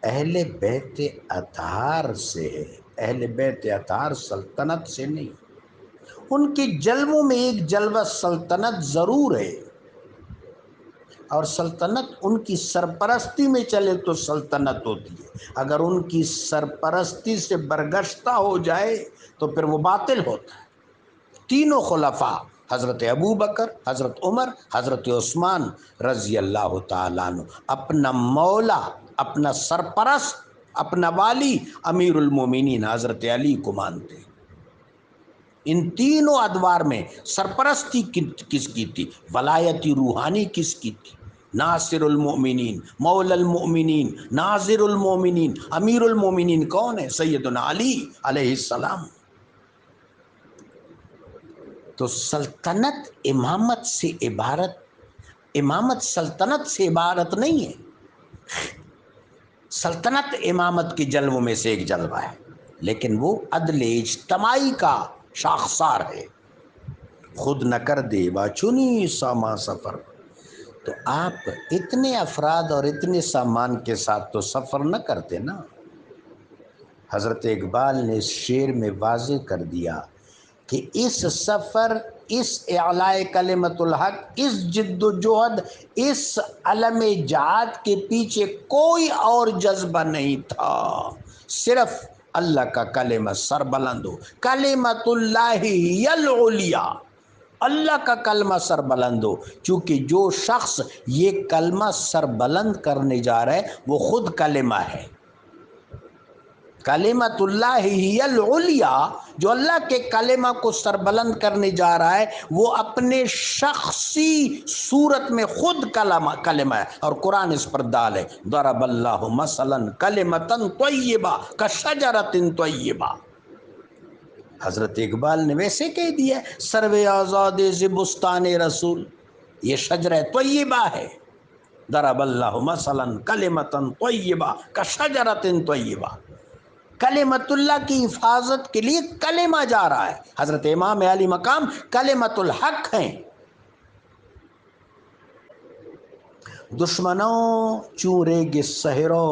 اہل بیت اطہار سے ہے، اہل بیت اطہار سلطنت سے نہیں۔ ان کے جلووں میں ایک جلوہ سلطنت ضرور ہے، اور سلطنت ان کی سرپرستی میں چلے تو سلطنت ہوتی ہے، اگر ان کی سرپرستی سے برگشتہ ہو جائے تو پھر وہ باطل ہوتا ہے۔ تینوں خلفاء حضرت ابو بکر، حضرت عمر، حضرت عثمان رضی اللہ تعالیٰ عنہ اپنا مولا، اپنا سرپرست، اپنا والی امیر المومنین حضرت علی کو مانتے۔ ان تینوں ادوار میں سرپرستی کس کی تھی؟ ولایتی روحانی کس کی تھی؟ ناصر المؤمنین، مولا المؤمنین، ناظر المؤمنین، امیر المؤمنین کون ہے؟ سیدنا علی علیہ السلام۔ تو سلطنت امامت سے عبارت، امامت سلطنت سے عبارت نہیں ہے۔ سلطنت امامت کے جلووں میں سے ایک جلوہ ہے، لیکن وہ عدل اجتماعی کا شاخسار ہے۔ خود نہ کر دے باچنی ساما سفر، تو آپ اتنے افراد اور اتنے سامان کے ساتھ تو سفر نہ کرتے نا۔ حضرت اقبال نے اس شعر میں واضح کر دیا کہ اس سفر، اس اعلاء کلمت الحق، اس جد و جہد، اس علم جہاد کے پیچھے کوئی اور جذبہ نہیں تھا، صرف اللہ کا کلمہ سر بلند ہو، کلمت اللہ ہی العلیٰ، اللہ کا کلمہ سر بلند ہو۔ چونکہ جو شخص یہ کلمہ سر بلند کرنے جا رہا ہے وہ خود کلمہ ہے۔ کلمۃ اللہ ہی العلیٰ، جو اللہ کے کلمہ کو سربلند کرنے جا رہا ہے وہ اپنے شخصی صورت میں خود کلمہ ہے، اور قرآن اس پر دال ہے، ضرب اللہ مثلا کلمۃ طیبہ کشجرۃ طیبہ۔ حضرت اقبال نے ویسے کہہ دیا ہے، سرو آزاد زبستان رسول، یہ شجرہ طیبہ ہے، ضرب اللہ مثلا کلمۃ طیبہ کشجرۃ طیبہ۔ کلمت اللہ کی حفاظت کے لیے کلمہ جا رہا ہے۔ حضرت امام علی مقام کلمت الحق ہیں۔ دشمنوں چورے گے سہرو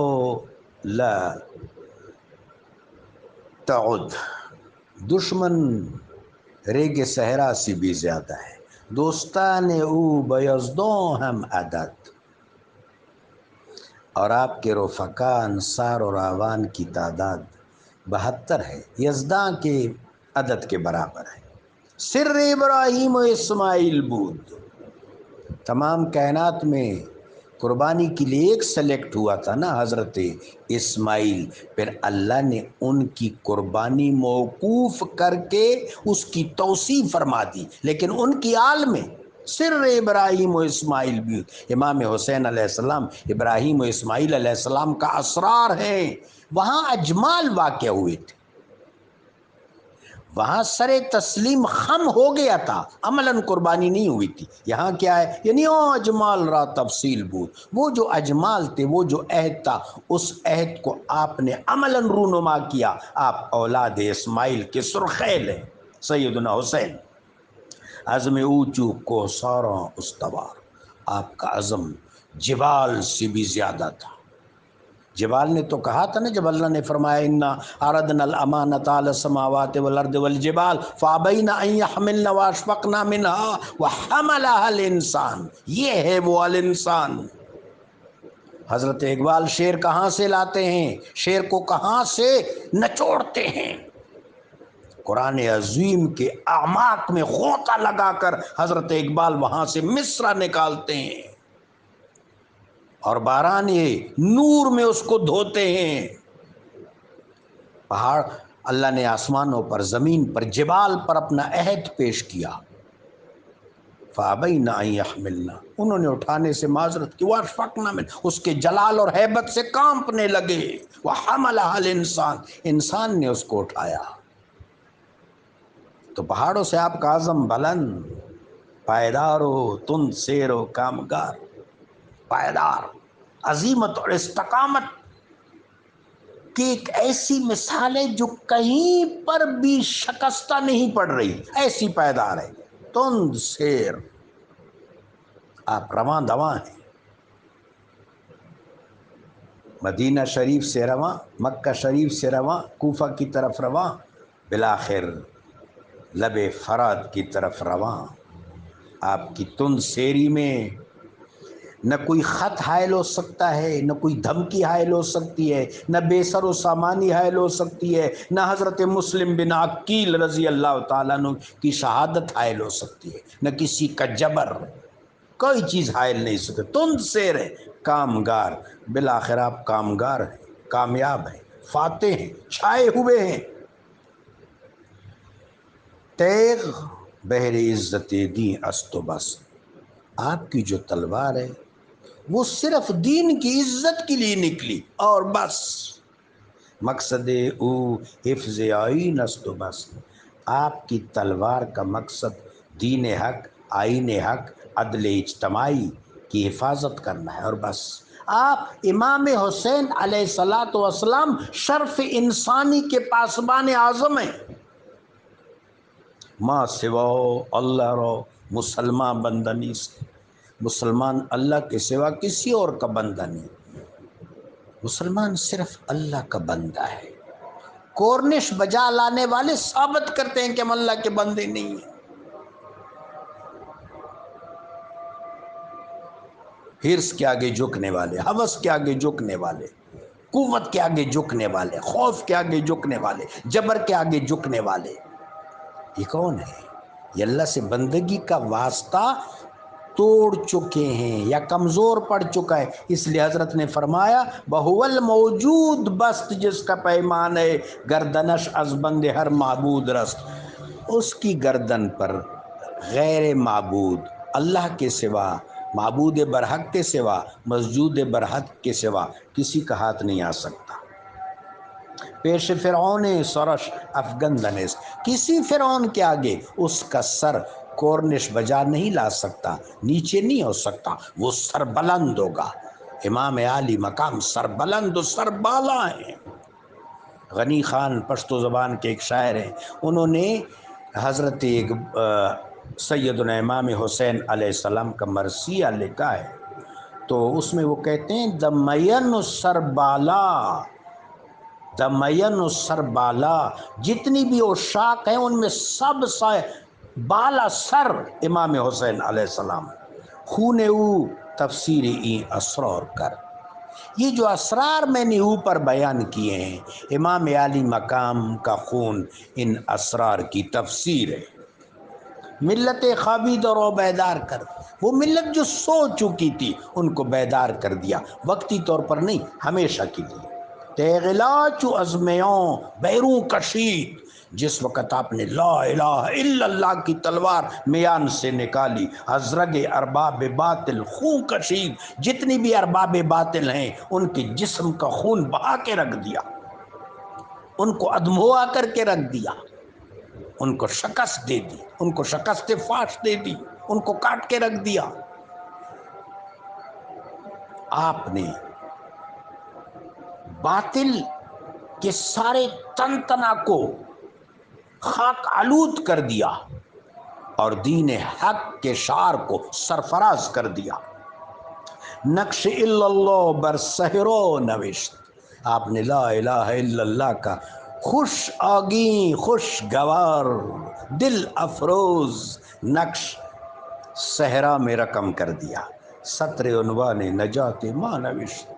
لا تعد، دشمن ریگ صحرا سے بھی زیادہ ہے، دوستان او بیزدوں ہم عدد، اور آپ کے رفقا انصار اور اعوان کی تعداد 72 ہے، یزداں کے عدد کے برابر ہے۔ سر ابراہیم و اسماعیل بود، تمام کائنات میں قربانی کے لیے ایک سلیکٹ ہوا تھا نا، حضرت اسماعیل، پھر اللہ نے ان کی قربانی موقوف کر کے اس کی توسیع فرما دی، لیکن ان کی آل میں سر ابراہیم و اسماعیل بھی، امام حسین علیہ السلام ابراہیم و اسماعیل علیہ السلام کا اسرار ہے۔ وہاں اجمال واقع ہوئے تھے، وہاں سر تسلیم خم ہو گیا تھا، عملاً قربانی نہیں ہوئی تھی۔ یہاں کیا ہے، یعنی اجمال را تفصیل بود، وہ جو اجمال تھے، وہ جو عہد تھا، اس عہد کو آپ نے عملاً رونما کیا۔ آپ اولاد اسماعیل کے سرخیل ہیں، سیدنا حسین۔ عزم اونچو کو سارا استوار، آپ کا عزم جبال سے بھی زیادہ تھا۔ جبال نے تو کہا تھا نا، جب اللہ نے فرمایا انا عرضنا الامانۃ علی السماوات والارض والجبال فابین ان یحملن واشفقن منها وحملها الانسان، یہ ہے وہ الانسان۔ حضرت اقبال شعر کہاں سے لاتے ہیں، شعر کو کہاں سے نچوڑتے ہیں، قرآن عظیم کے اعماق میں غوطہ لگا کر حضرت اقبال وہاں سے مصرع نکالتے ہیں، اور باران نور میں اس کو دھوتے ہیں۔ پہاڑ، اللہ نے آسمانوں پر، زمین پر، جبال پر اپنا عہد پیش کیا، فابین ان یحملنا، انہوں نے اٹھانے سے معذرت کی، واشفقن من، اس کے جلال اور ہیبت سے کانپنے لگے، وحملها الانسان، انسان نے اس کو اٹھایا۔ تو پہاڑوں سے آپ کا عزم بلند، پائیدار ہو، تند سیر و کامگار، پائیدار، عزیمت اور استقامت کی ایک ایسی مثال ہے جو کہیں پر بھی شکستہ نہیں پڑ رہی، ایسی پائیدار ہے، تند سیر، آپ رواں دواں ہیں، مدینہ شریف سے رواں، مکہ شریف سے رواں، کوفہ کی طرف رواں، بالآخر لب فرات کی طرف رواں۔ آپ کی تند سیری میں نہ کوئی خط حائل ہو سکتا ہے، نہ کوئی دھمکی حائل ہو سکتی ہے، نہ بے سر و سامانی حائل ہو سکتی ہے، نہ حضرت مسلم بن عقیل رضی اللہ تعالیٰ عنہ کی شہادت حائل ہو سکتی ہے، نہ کسی کا جبر، کوئی چیز حائل نہیں سکتی، تند سیر ہے، کامگار، بالآخر آپ کامگار ہیں، کامیاب ہیں، فاتح ہیں، چھائے ہوئے ہیں۔ تیغ بحر عزت دین است و بس، آپ کی جو تلوار ہے وہ صرف دین کی عزت کے لیے نکلی اور بس، مقصد او حفظ آئین است و بس، آپ کی تلوار کا مقصد دین حق، آئین حق، عدل اجتماعی کی حفاظت کرنا ہے اور بس۔ آپ امام حسین علیہ الصلاۃ والسلام شرف انسانی کے پاسبان اعظم ہیں۔ ماں سوا اللہ رو مسلمان بندہ نہیں سے، مسلمان اللہ کے سوا کسی اور کا بندہ نہیں، مسلمان صرف اللہ کا بندہ ہے۔ کورنش بجا لانے والے ثابت کرتے ہیں کہ ہم اللہ کے بندے نہیں ہیں، حرص کے آگے جھکنے والے، ہوس کے آگے جھکنے والے، قوت کے آگے جھکنے والے، خوف کے آگے جھکنے والے، جبر کے آگے جھکنے والے، یہ کون ہے؟ یہ اللہ سے بندگی کا واسطہ توڑ چکے ہیں یا کمزور پڑ چکا ہے، اس لیے حضرت نے فرمایا بہو الموجود بست جس کا پیمان ہے گردنش از بند ہر معبود رست، اس کی گردن پر غیر معبود اللہ کے سوا، معبود برحق کے سوا، مسجود برحق کے سوا کسی کا ہاتھ نہیں آ سکتا۔ پیش فرعون سرش افگندنس، کسی فرعون کے آگے اس کا سر کورنش بجا نہیں لا سکتا، نیچے نہیں ہو سکتا، وہ سر بلند ہوگا۔ امام عالی مقام سر بلند و سر بالا ہیں۔ غنی خان پشتو زبان کے ایک شاعر ہیں، انہوں نے حضرت سیدنا امام حسین علیہ السلام کا مرثیہ لکھا ہے، تو اس میں وہ کہتے ہیں دمین سر بالا، دمین سر بالا، جتنی بھی عشاق ہیں ان میں سب سے بالا سر امام حسین علیہ السلام، خون او تفسیر ای اسرار کر۔ یہ جو اسرار میں نے اوپر بیان کیے ہیں، امام عالی مقام کا خون ان اسرار کی تفسیر ہے۔ ملت خوابید رو بیدار کر، وہ ملت جو سو چکی تھی ان کو بیدار کر دیا، وقتی طور پر نہیں، ہمیشہ کے لیے۔ تیغلا چو ازمیوں بیرون کشید، جس وقت آپ نے لا الہ الا اللہ کی تلوار میان سے نکالی، ازرگ ارباب باطل خون کشید، جتنی بھی ارباب باطل ہیں ان کے جسم کا خون بہا کے رکھ دیا، ان کو ادموا کر کے رکھ دیا، ان کو شکست دے دی، ان کو شکست فاش دے دی، ان کو کاٹ کے رکھ دیا۔ آپ نے باطل کے سارے تن تنا کو خاک آلود کر دیا اور دین حق کے شعار کو سرفراز کر دیا۔ نقش الا اللہ بر سحرو نوشت، آپ نے لا الہ الا اللہ کا خوش آگیں خوشگوار دل افروز نقش صحرا میں رقم کر دیا۔ سطر عنوان نجات ما نوشت،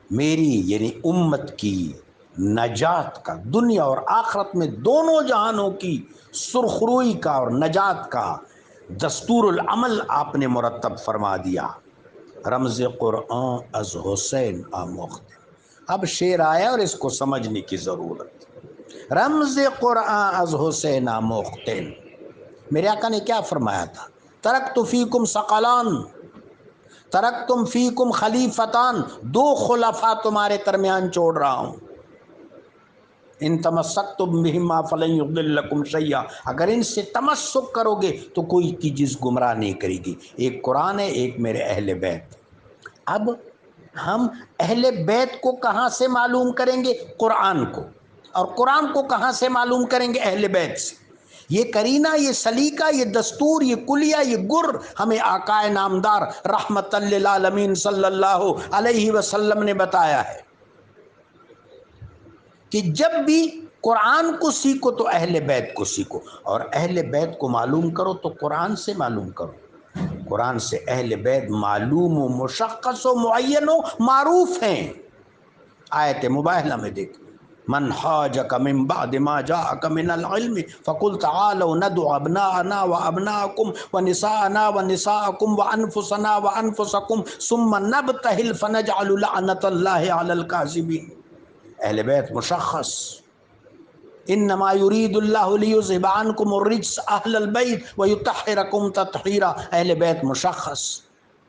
میری یعنی امت کی نجات کا، دنیا اور آخرت میں دونوں جہانوں کی سرخروئی کا اور نجات کا دستور العمل آپ نے مرتب فرما دیا۔ رمز قرآن از حسین آموخت، اب شعر آیا اور اس کو سمجھنے کی ضرورت۔ رمز قرآن از حسین آموختین، میرے آقا نے کیا فرمایا تھا؟ ترکت فیکم ثقلان، ترکتم فیکم خلیفتان، دو خلفاء تمہارے درمیان چھوڑ رہا ہوں، ان تمسکتم بہما فلن یضلکم شیئا، اگر ان سے تمسک کرو گے تو کوئی کی چیز گمراہ نہیں کرے گی۔ ایک قرآن ہے، ایک میرے اہل بیت۔ اب ہم اہل بیت کو کہاں سے معلوم کریں گے؟ قرآن کو، اور قرآن کو کہاں سے معلوم کریں گے؟ اہل بیت سے۔ یہ کرینہ، یہ سلیقہ، یہ دستور، یہ کلیہ، یہ گر ہمیں آقا نامدار رحمت للعالمین صلی اللہ علیہ وسلم نے بتایا ہے کہ جب بھی قرآن کو سیکھو تو اہل بیت کو سیکھو، اور اہل بیت کو معلوم کرو تو قرآن سے معلوم کرو۔ قرآن سے اہل بیت معلوم و مشخص و معین و معروف ہیں۔ آیت مباہلہ میں دیکھو، من حاجک من بعد ما جاءک من العلم فقل تعالوا ندعو ابناءنا وابناءکم ونساءنا ونساءکم وانفسنا وانفسکم ثم نبتہل فنجعل لعنت اللہ علی الکاذبین۔ اہل بیت مشخص، انما یرید اللہ لیذہب عنکم الرجس اہل البیت ویطہرکم تطہیرا، اہل بیت مشخص۔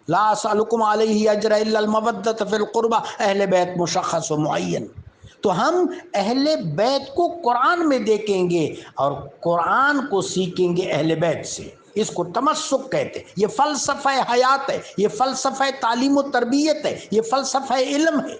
لا اسألکم علیہ اجر الا المودۃ فی القربہ، اہل بیت مشخص و معین۔ تو ہم اہل بیت کو قرآن میں دیکھیں گے اور قرآن کو سیکھیں گے اہل بیت سے، اس کو تمسک کہتے ہیں۔ یہ فلسفہ حیات ہے، یہ فلسفہ تعلیم و تربیت ہے، یہ فلسفہ علم ہے۔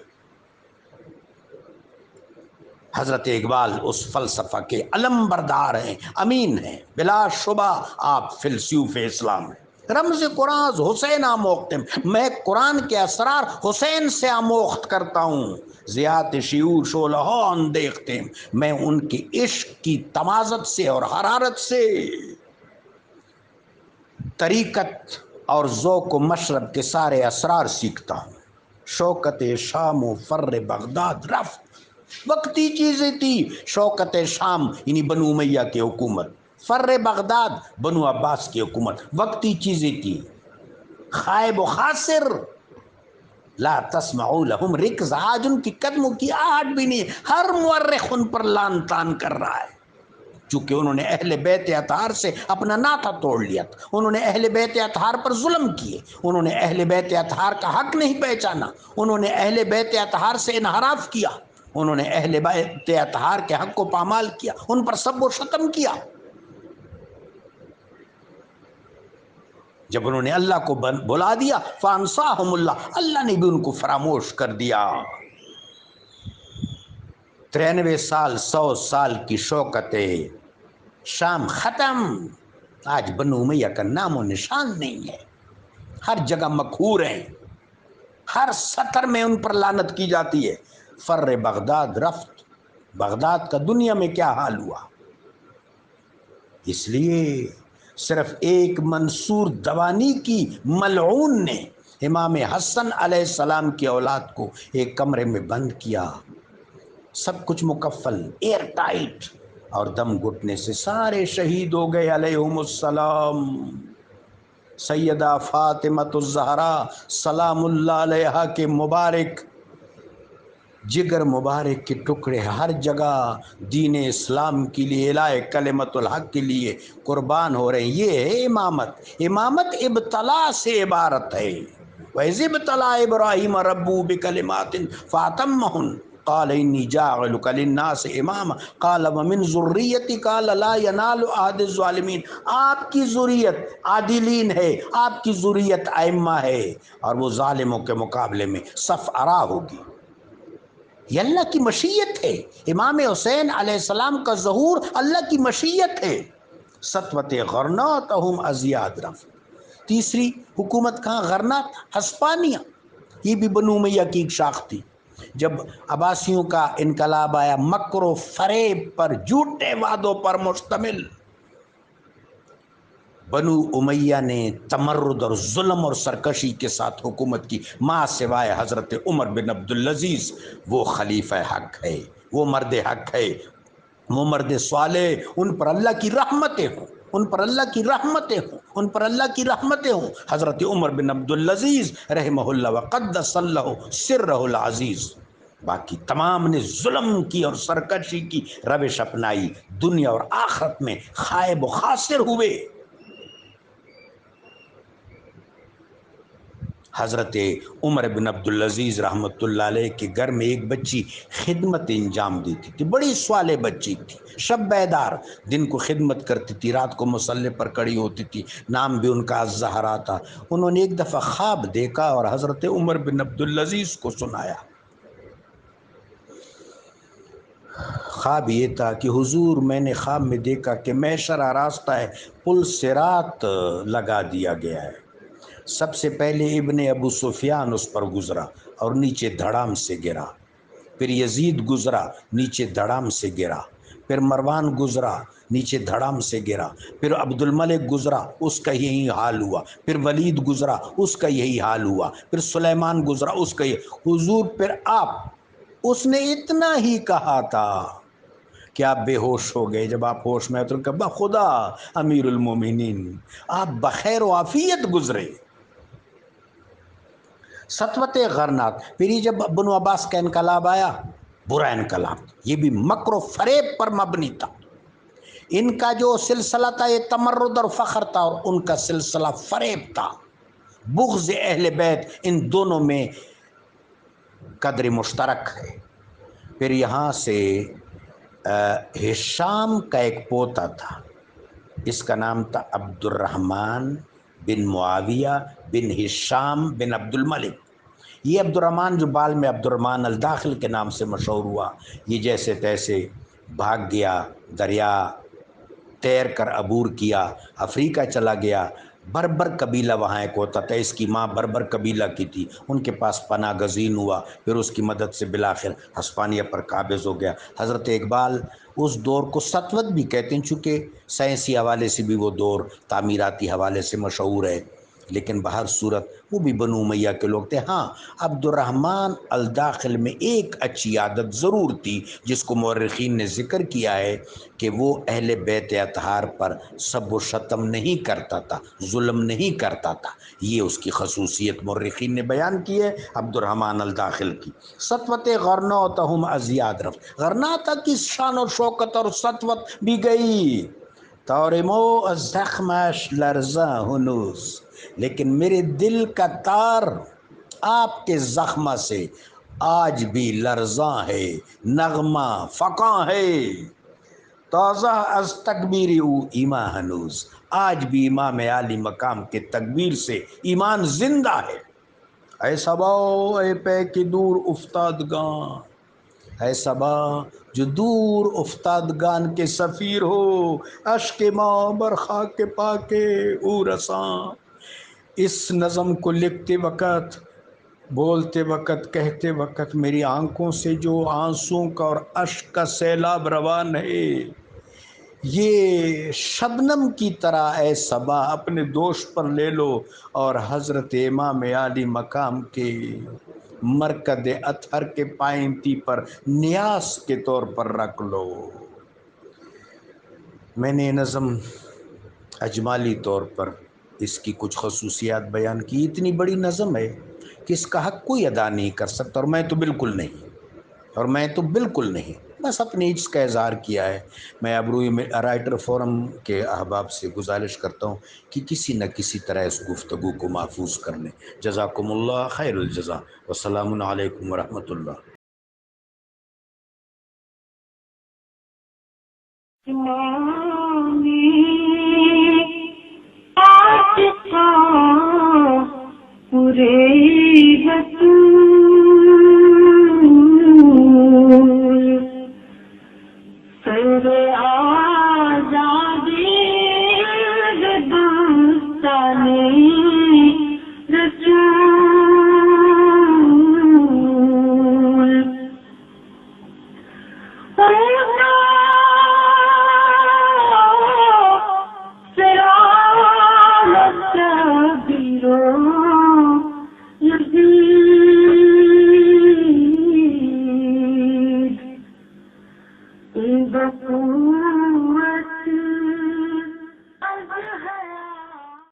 حضرت اقبال اس فلسفہ کے علم بردار ہیں، امین ہیں، بلا شبہ آپ فلسوف اسلام ہیں۔ رمز قرآن حسین آموختم، میں قرآن کے اسرار حسین سے آموخت کرتا ہوں۔ زیات شعور شولہان دیختیم، میں ان کے عشق کی تمازت سے اور حرارت سے طریقت اور ذوق و مشرب کے سارے اسرار سیکھتا ہوں۔ شوکت شام و فر بغداد رفت، وقتی چیزیں تھی۔ شوکت شام یعنی بنو امیہ کی حکومت، فر بغداد بنو عباس کی حکومت وقتی چیزیں تھی، خائب و خاسر، لا تسمعوا لهم رکز، آج ان کی قدموں کی آہٹ بھی نہیں، ہر مورخ ان پر لان تان کر رہا ہے، چونکہ انہوں نے اہل بیت اطہار سے اپنا ناطہ توڑ لیا تھا، انہوں نے اہل بیت اطہار پر ظلم کیے، انہوں نے اہل بیت اطہار کا حق نہیں پہچانا، انہوں نے اہل بیت اطہار سے انحراف کیا، انہوں نے اہل بیت اطہار کے حق کو پامال کیا، ان پر سب و شتم کیا۔ جب انہوں نے اللہ کو بلا دیا فانساہم اللہ، اللہ نے بھی ان کو فراموش کر دیا۔ 93 سال 100 سال کی شوکت شام ختم، آج بنو امیہ کا نام و نشان نہیں ہے، ہر جگہ مقہور ہیں، ہر سطر میں ان پر لعنت کی جاتی ہے۔ فر بغداد رفت، بغداد کا دنیا میں کیا حال ہوا؟ اس لیے صرف ایک منصور دوانی کی ملعون نے امام حسن علیہ السلام کی اولاد کو ایک کمرے میں بند کیا، سب کچھ مکفل ایئر ٹائٹ، اور دم گھٹنے سے سارے شہید ہو گئے علیہم السلام۔ سیدہ فاطمۃ الزہرا سلام اللہ علیہا کے مبارک جگر مبارک کے ٹکڑے ہر جگہ دین اسلام کے لیے، الہ کلمت الحق کے لیے قربان ہو رہے ہیں۔ یہ ہے امامت، امامت ابتلا سے عبارت ہے۔ وَإِذِ ابْتَلَىٰ إِبْرَاهِيمَ رَبُّهُ بِكَلِمَاتٍ فَأَتَمَّهُنَّ قَالَ إِنِّي جَاعِلُكَ لِلنَّاسِ إِمَامًا قَالَ وَمِنْ ذُرِّيَّتِي قَالَ لَا يَنَالُ عَهْدِ الظَّالِمِينَ۔ آپ کی ذریت عادلین ہے، آپ کی ذریت ائمہ ہے، اور وہ ظالموں کے مقابلے میں صف آرا ہوگی۔ یہ اللہ کی مشیت ہے، امام حسین علیہ السلام کا ظہور اللہ کی مشیت ہے۔ سطوت غرناطہم ازیاد رفت، تیسری حکومت کہاں؟ غرناط ہسپانیہ، یہ بھی بنو امیہ کی ایک شاخ تھی۔ جب عباسیوں کا انقلاب آیا، مکر و فریب پر، جھوٹے وعدوں پر مشتمل، بنو امیہ نے تمرد اور ظلم اور سرکشی کے ساتھ حکومت کی، ماں سوائے حضرت عمر بن عبدالعزیز، وہ خلیفہ حق ہے، وہ مرد حق ہے، وہ مرد صالح، ان پر اللہ کی رحمتیں ہوں، ان پر اللہ کی رحمتیں ہوں، ان پر اللہ کی رحمتیں ہوں۔ حضرت عمر بن عبدالعزیز رحمہ اللہ وقدس اللہ سرہ العزیز، باقی تمام نے ظلم کی اور سرکشی کی روش اپنائی، دنیا اور آخرت میں خائب و خاسر ہوئے۔ حضرت عمر بن عبدالعزیز رحمۃ اللہ علیہ کے گھر میں ایک بچی خدمت انجام دیتی تھی، بڑی صالح بچی تھی، شب بیدار، دن کو خدمت کرتی تھی، رات کو مصلے پر کڑی ہوتی تھی، نام بھی ان کا الزہرا تھا۔ انہوں نے ایک دفعہ خواب دیکھا اور حضرت عمر بن عبدالعزیز کو سنایا۔ خواب یہ تھا کہ حضور، میں نے خواب میں دیکھا کہ معشرہ راستہ ہے، پل صراط لگا دیا گیا ہے، سب سے پہلے ابن ابو سفیان اس پر گزرا اور نیچے دھڑام سے گرا، پھر یزید گزرا، نیچے دھڑام سے گرا، پھر مروان گزرا، نیچے دھڑام سے گرا، پھر عبد الملک گزرا، اس کا یہی حال ہوا، پھر ولید گزرا، اس کا یہی حال ہوا، پھر سلیمان گزرا، اس کا یہ حضور، پھر آپ، اس نے اتنا ہی کہا تھا کہ آپ بے ہوش ہو گئے، جب آپ ہوش میں تو کہ بخدا امیر المومنین آپ بخیر و عافیت گزرے۔ سطوت غرناط، پھر یہ جب بنو عباس کا انقلاب آیا، برا انقلاب، یہ بھی مکر و فریب پر مبنی تھا۔ ان کا جو سلسلہ تھا یہ تمرد اور فخر تھا، اور ان کا سلسلہ فریب تھا، بغض اہل بیت، ان دونوں میں قدر مشترک ہے۔ پھر یہاں سے ہشام کا ایک پوتا تھا، اس کا نام تھا عبد الرحمن بن معاویہ بن ہشام بن عبد الملک۔ یہ عبد الرحمن جو بعد میں عبد الرحمن الداخل کے نام سے مشہور ہوا، یہ جیسے تیسے بھاگ گیا، دریا تیر کر عبور کیا، افریقہ چلا گیا۔ بربر قبیلہ وہاں ایک ہوتا تھا، اس کی ماں بربر قبیلہ کی تھی، ان کے پاس پناہ گزین ہوا، پھر اس کی مدد سے بالآخر ہسپانیہ پر قابض ہو گیا۔ حضرت اقبال اس دور کو سطوت بھی کہتے ہیں، چونکہ سائنسی حوالے سے بھی وہ دور تعمیراتی حوالے سے مشہور ہے۔ لیکن بہر صورت وہ بھی بنو امیہ کے لوگ تھے۔ ہاں، عبد الرحمن الداخل میں ایک اچھی عادت ضرور تھی جس کو مورخین نے ذکر کیا ہے کہ وہ اہل بیت اطہار پر سب و شتم نہیں کرتا تھا، ظلم نہیں کرتا تھا۔ یہ اس کی خصوصیت مورخین نے بیان کی ہے عبد الرحمن الداخل کی۔ سطوت غرناطہم ازیاد رفت، غرناطہ کی شان و شوکت اور سطوت بھی گئی۔ تارمو الزخمش لرزاں ہنوز، لیکن میرے دل کا تار آپ کے زخمہ سے آج بھی لرزاں ہے، نغمہ فقاں ہے۔ تازہ از تکبیر او ایمان ہنوز، آج بھی امام عالی مقام کے تکبیر سے ایمان زندہ ہے۔ اے صبا اے پے کی دور افتادگان، اے صبا جو دور افتادگان کے سفیر ہو، اشک ماں بر خاک پاک او رساں۔ اس نظم کو لکھتے وقت، بولتے وقت، کہتے وقت میری آنکھوں سے جو آنسوں کا اور اشک کا سیلاب روان ہے، یہ شبنم کی طرح اے صبا اپنے دوش پر لے لو اور حضرت امام عالی مقام کے مرکز اطہر کے پائنتی پر نیاز کے طور پر رکھ لو۔ میں نے نظم اجمالی طور پر اس کی کچھ خصوصیات بیان کی۔ اتنی بڑی نظم ہے کہ اس کا حق کوئی ادا نہیں کر سکتا، اور میں تو بالکل نہیں، بس اپنی عجز کا اظہار کیا ہے۔ میں ابروئی میں رائٹر فورم کے احباب سے گزارش کرتا ہوں کہ کسی نہ کسی طرح اس گفتگو کو محفوظ کر لیں۔ جزاکم اللہ خیر الجزا، والسلام علیکم ورحمۃ اللہ۔